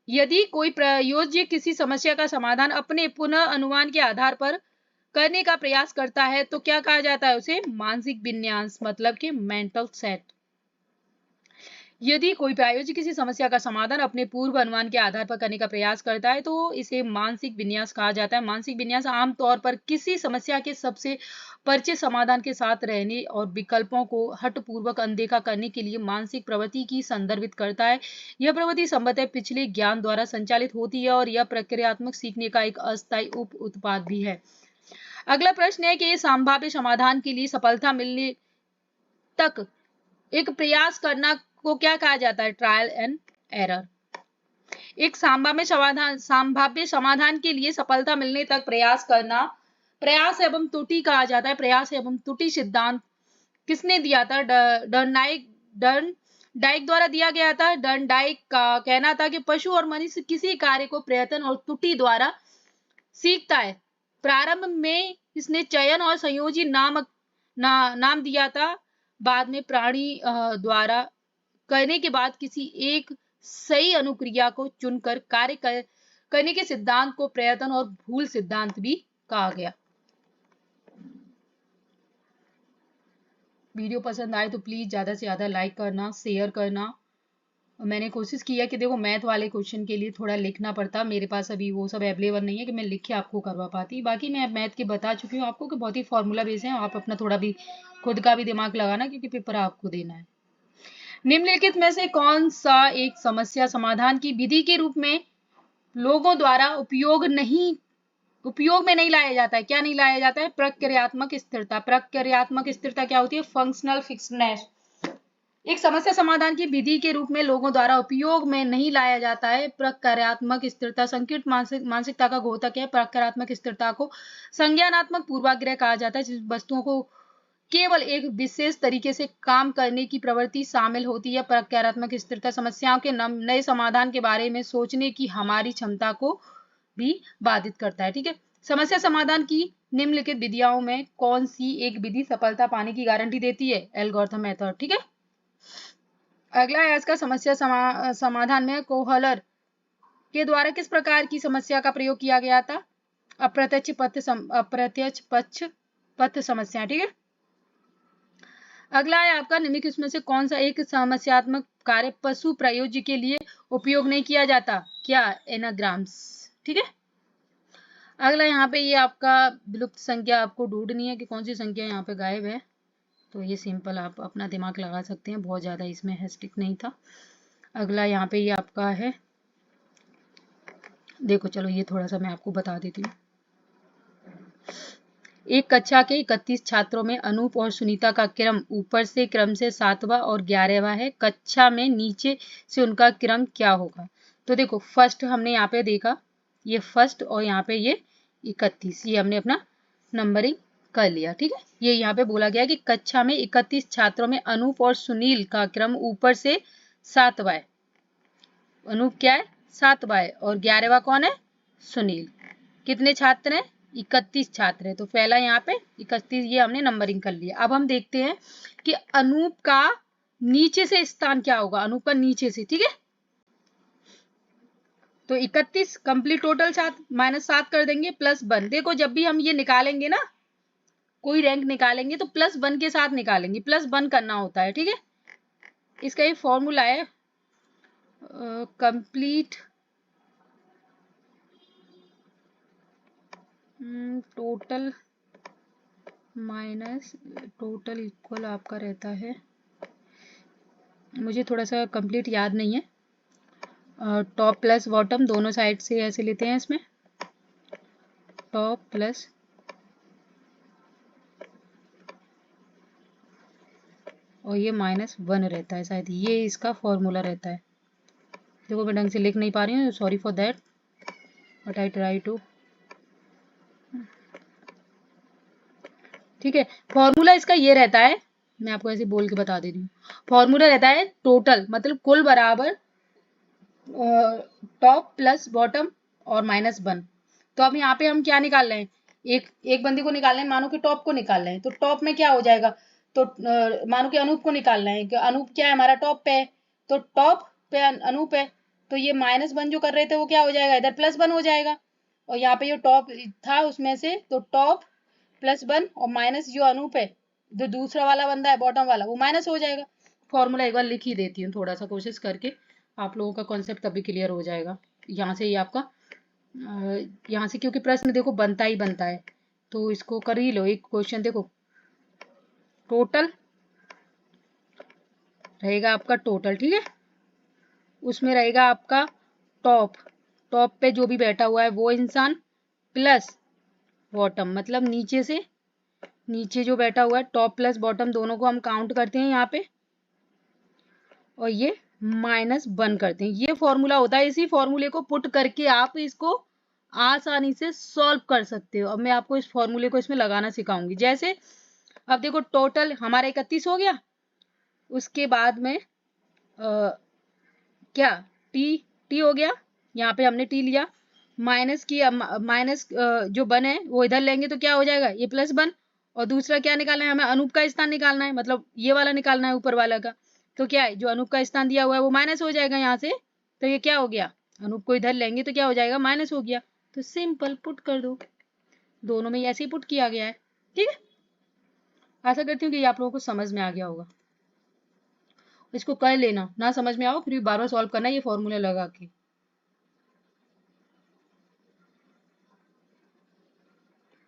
यदि कोई प्रयोज्य किसी समस्या का समाधान अपने पुनः अनुमान के आधार पर करने का प्रयास करता है तो क्या कहा जाता है उसे? मानसिक विन्यास, मतलब कि मेंटल सेट। यदि कोई प्रायोजक किसी समस्या का समाधान अपने पूर्व अनुमान के आधार पर करने का प्रयास करता है तो इसे मानसिक विन्यास कहा जाता है। मानसिक विन्यास आमतौर पर किसी समस्या के सबसे परिचित समाधान के साथ रहने और विकल्पों को हठपूर्वक अनदेखा करने के लिए मानसिक प्रवृत्ति की संदर्भित करता है। यह प्रवृत्ति संभवतः पिछले ज्ञान द्वारा संचालित होती है और यह प्रक्रियात्मक सीखने का एक अस्थायी उप उत्पाद भी है। अगला प्रश्न है कि संभाव्य समाधान के लिए सफलता मिलने तक एक प्रयास करना को क्या कहा जाता है? Trial and error. एक संभाव्य समाधान के लिए सफलता मिलने तक प्रयास करना प्रयास एवं त्रुटि कहा जाता है। प्रयास एवं त्रुटि सिद्धांत किसने दिया था? डर्नडाइक द्वारा दिया गया था। डर्नडाइक का कहना था कि पशु और मनुष्य किसी कार्य को प्रयत्न और त्रुटि द्वारा सीखता है। प्रारंभ में इसने चयन और संयोजी नाम दिया था। बाद में प्राणी द्वारा करने के बाद किसी एक सही अनुक्रिया को चुनकर कार्य करने के सिद्धांत को प्रयत्न और भूल सिद्धांत भी कहा गया। वीडियो पसंद आए तो प्लीज ज्यादा से ज्यादा लाइक करना, शेयर करना। मैंने कोशिश की है कि देखो मैथ वाले क्वेश्चन के लिए थोड़ा लिखना पड़ता, मेरे पास अभी वो सब अवेलेबल नहीं है कि मैं लिख के आपको करवा पाती। बाकी मैं मैथ के बता चुकी हूँ आपको कि बहुत ही फॉर्मूला बेस है, आप अपना थोड़ा भी खुद का भी दिमाग लगाना क्योंकि पेपर आपको देना है। निम्नलिखित में से कौन सा एक समस्या समाधान की विधि के रूप में लोगों द्वारा उपयोग में नहीं लाया जाता है? क्या नहीं लाया जाता है? प्रक्रियात्मक स्थिरता। प्रक्रियात्मक स्थिरता क्या होती है? Functional fixedness. एक समस्या समाधान की विधि के रूप में लोगों द्वारा उपयोग में नहीं लाया जाता है प्रक्रियात्मक स्थिरता। संकीर्ण मानसिकता का घोतक है। प्रक्रियात्मक स्थिरता को संज्ञानात्मक पूर्वाग्रह कहा जाता है, जिस वस्तुओं को केवल एक विशेष तरीके से काम करने की प्रवृत्ति शामिल होती है। प्रक्रियात्मक स्थिरता समस्याओं के नए समाधान के बारे में सोचने की हमारी क्षमता को भी बाधित करता है। ठीक है, समस्या समाधान की निम्नलिखित विधियों में कौन सी एक विधि सफलता पाने की गारंटी देती है? Algorithm method. ठीक है, अगला है आज का समस्या समाधान में कोहलर के द्वारा किस प्रकार की समस्या का प्रयोग किया गया था? अप्रत्यक्ष पथ समस्या। ठीक है, अगला है आपका निम्नलिखित में से कौन सा एक समस्यात्मक कार्य पशु प्रयोज्य के लिए उपयोग नहीं किया जाता? क्या? एनाग्राम्स। ठीक है, अगला यहाँ पे ये आपका विलुप्त संख्या आपको ढूंढनी है कि कौन सी संख्या यहाँ पे गायब है, तो ये सिंपल आप अपना दिमाग लगा सकते हैं, बहुत ज्यादा इसमें हेस्टिक नहीं था। अगला यहाँ पे ये आपका है, देखो चलो ये थोड़ा सा मैं आपको बता देती हूँ। एक कक्षा के 31 छात्रों में अनूप और सुनीता का क्रम ऊपर से क्रम से 7वां और 11वां है। कक्षा में नीचे से उनका क्रम क्या होगा? तो देखो फर्स्ट हमने यहाँ पे देखा, ये फर्स्ट और यहाँ पे ये 31, ये हमने अपना नंबरिंग कर लिया। ठीक है, ये यहाँ पे बोला गया कि कक्षा में 31 छात्रों में अनूप और सुनील का क्रम ऊपर से 7वां है। अनूप क्या है? 7वां है और 11वां कौन है? सुनील। कितने छात्र हैं? 31 छात्र है, तो पहला यहाँ पे 31, ये हमने नंबरिंग कर लिया। अब हम देखते हैं कि अनूप का नीचे से स्थान क्या होगा? अनूप का नीचे से। ठीक है, तो 31 कंप्लीट टोटल छात्र -7 कर देंगे +1। देखो जब भी हम ये निकालेंगे ना, कोई रैंक निकालेंगे तो +1 के साथ निकालेंगे, +1 करना होता है। ठीक है, इसका ये फॉर्मूला है complete total minus total equal आपका रहता है, मुझे थोड़ा सा कंप्लीट याद नहीं है, टॉप प्लस बॉटम दोनों साइड से ऐसे लेते हैं, इसमें टॉप प्लस और ये -1 रहता है, शायद ये इसका फॉर्मूला रहता है। देखो मैं ढंग से लिख नहीं पा रही हूँ, sorry for that, but I try to. ठीक है, फॉर्मूला इसका ये रहता है, मैं आपको ऐसे बोल के बता दे रही हूँ। फॉर्मूला रहता है टोटल मतलब कुल बराबर टॉप प्लस बॉटम और -1। तो अब यहाँ पे हम क्या निकाल रहे हैं? एक बंदे को निकाल रहे हैं, मानो कि टॉप को निकाल रहे हैं, तो टॉप में क्या हो जाएगा? तो मानो कि अनूप को निकाल रहे हैं, अनूप क्या है हमारा? टॉप पे है, तो टॉप पे अनूप है, तो ये -1 जो कर रहे थे वो क्या हो जाएगा, इधर +1 हो जाएगा। और यहाँ पे जो टॉप था उसमें से, तो टॉप +1 और माइनस जो अनूप है, जो दूसरा वाला बंदा है बॉटम वाला, वो माइनस हो जाएगा। फॉर्मूला एक बार लिख ही देती हूँ, थोड़ा सा कोशिश करके आप लोगों का कॉन्सेप्ट तभी क्लियर हो जाएगा। यहाँ से ही आपका यहाँ से, क्योंकि प्रश्न देखो बनता ही बनता है, तो इसको कर ही लो। एक क्वेश्चन देखो, टोटल रहेगा आपका टोटल, ठीक है, उसमें रहेगा आपका टॉप, टॉप पे जो भी बैठा हुआ है वो इंसान, प्लस बॉटम, मतलब नीचे से, नीचे जो बैठा हुआ है, टॉप प्लस बॉटम दोनों को हम काउंट करते हैं यहाँ पे, और ये -1 करते हैं। ये फॉर्मूला होता है। इसी फॉर्मूले को पुट करके आप इसको आसानी से सॉल्व कर सकते हो। अब मैं आपको इस फॉर्मूले को इसमें लगाना सिखाऊंगी। जैसे अब देखो, टोटल हमारा 31 हो गया, उसके बाद में क्या टी हो गया, यहाँ पे हमने टी लिया, माइनस की, माइनस जो 1 है वो इधर लेंगे तो क्या हो जाएगा, ये +1। और दूसरा क्या निकालना है हमें, अनूप का स्थान निकालना है, मतलब ये वाला निकालना है ऊपर वाला का। तो क्या है, जो अनूप का स्थान दिया हुआ है वो माइनस हो जाएगा यहाँ से, तो ये क्या हो गया, अनूप को इधर लेंगे तो क्या हो जाएगा, माइनस हो गया। तो सिंपल पुट कर दो, दोनों में ऐसे ही पुट किया गया है, ठीक है। आशा करती हूँ कि ये आप लोगों को समझ में आ गया होगा। इसको कर लेना, ना समझ में आओ फिर बार बार सॉल्व करना ये फॉर्मूला लगा के।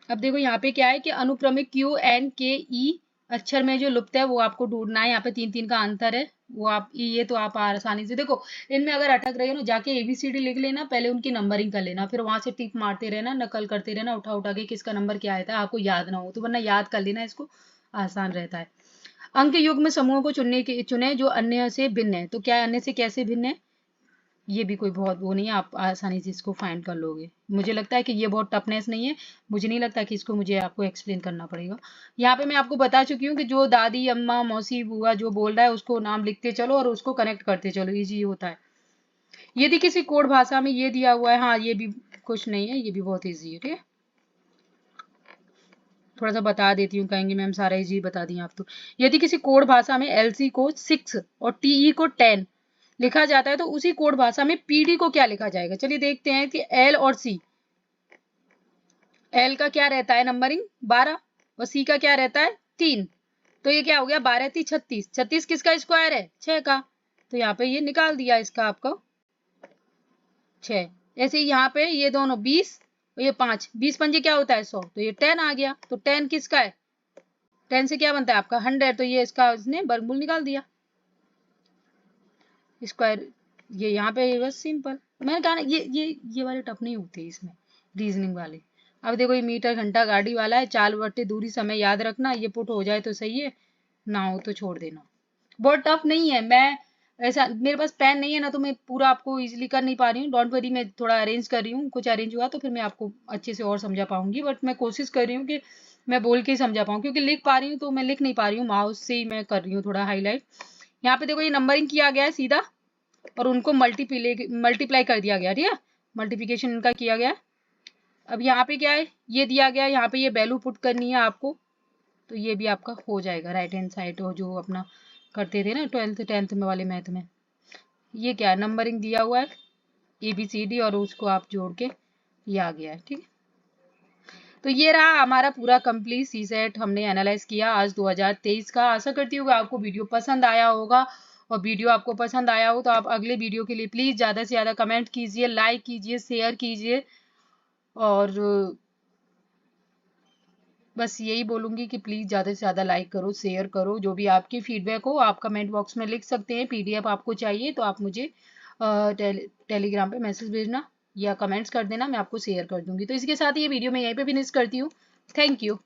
अब देखो यहाँ पे क्या है कि अनुक्रमिक Q N K E अक्षर में जो लुप्त है वो आपको ढूंढना है। यहाँ पे 3 3 का अंतर है, वो आप ये तो आप आसानी से देखो। इनमें अगर अटक रहे हो ना, जाके ABCD लिख लेना, पहले उनकी नंबरिंग कर लेना, फिर वहां से टिक मारते रहना, नकल करते रहना, उठा उठा के किसका नंबर क्या आया था आपको याद ना हो तो, वरना याद कर लेना, इसको आसान रहता है। अंक युग्म समूहों को चुने जो अन्य से भिन्न है। तो क्या है, अन्य से कैसे भिन्न है, ये भी कोई बहुत वो नहीं है, आप आसानी से इसको फाइंड कर लोगे। मुझे लगता है कि ये बहुत टफनेस नहीं है, मुझे नहीं लगता कि इसको मुझे आपको एक्सप्लेन करना पड़ेगा। यहाँ पे मैं आपको बता चुकी हूँ कि जो दादी, अम्मा, मौसी, बुआ जो बोल रहा है उसको नाम लिखते चलो और उसको कनेक्ट करते चलो, इजी होता है। यदि किसी कोड भाषा में ये दिया हुआ है, हाँ ये भी कुछ नहीं है, ये भी बहुत ईजी है, ठीक है। थोड़ा सा बता देती हूँ, कहेंगे मैम सारा इजी बता दिए आप तो। यदि किसी कोड भाषा में LC को 6 और TE को 10 लिखा जाता है, तो उसी कोड भाषा में PD को क्या लिखा जाएगा। चलिए देखते हैं कि L और C, L का क्या रहता है नंबरिंग 12 और C का क्या रहता है 3। तो ये क्या हो गया, 12 3 36, 36 किसका स्क्वायर है 6 का, तो यहाँ पे ये निकाल दिया इसका आपको 6। ऐसे ही यहाँ पे ये दोनों 20 और ये 5, 20 पंजे क्या होता है 100, तो ये 10 आ गया। तो 10 किसका है, 10 से क्या बनता है आपका 100, तो ये इसका इसने वर्गमूल निकाल दिया स्क्वायर। ये यहाँ पे बस सिंपल, मैंने कहा ना ये वाले टफ नहीं होते इसमें, रीजनिंग वाले। अब देखो ये मीटर घंटा गाड़ी वाला है, 4 दूरी समय याद रखना, ये पुट हो जाए तो सही है, ना हो तो छोड़ देना। बहुत टफ नहीं है, मैं ऐसा मेरे पास पेन नहीं है ना, तो मैं पूरा आपको इजीली कर नहीं पा रही हूँ, डोंट वरी। मैं थोड़ा अरेंज कर रही हूँ, कुछ अरेंज हुआ तो फिर मैं आपको अच्छे से और समझा पाऊंगी, बट मैं कोशिश कर रही हूँ कि मैं बोल के ही समझा पाऊँ, क्योंकि लिख पा रही हूँ तो मैं लिख नहीं पा रही हूँ, माउस से ही मैं कर रही हूँ थोड़ा हाईलाइट। यहाँ पे देखो ये नंबरिंग किया गया है सीधा, और उनको मल्टीप्लाई कर दिया गया, ठीक है, मल्टीप्लिकेशन इनका किया गया। अब यहाँ पे क्या है, ये दिया गया, यहाँ पे ये वैल्यू पुट करनी है आपको, तो ये भी आपका हो जाएगा राइट हैंड साइड, और जो अपना करते थे ना 12th 10th में वाले मैथ में, ये क्या नंबरिंग दिया हुआ है ABCD, और उसको आप जोड़ के ये आ गया है, ठीक है। तो ये रहा हमारा पूरा कंप्लीट CSET हमने एनालाइज किया आज 2023 का। आशा करती हूँ कि आपको वीडियो पसंद आया होगा, और वीडियो आपको पसंद आया हो तो आप अगले वीडियो के लिए प्लीज़ ज़्यादा से ज़्यादा कमेंट कीजिए, लाइक कीजिए, शेयर कीजिए, और बस यही बोलूँगी कि प्लीज़ ज़्यादा से ज़्यादा लाइक करो, शेयर करो। जो भी आपकी फीडबैक हो आप कमेंट बॉक्स में लिख सकते हैं। PDF आपको चाहिए तो आप मुझे टेलीग्राम पे मैसेज भेजना या कमेंट्स कर देना, मैं आपको शेयर कर दूँगी। तो इसके साथ ये वीडियो मैं यहीं पे फिनिश करती हूँ। Thank you.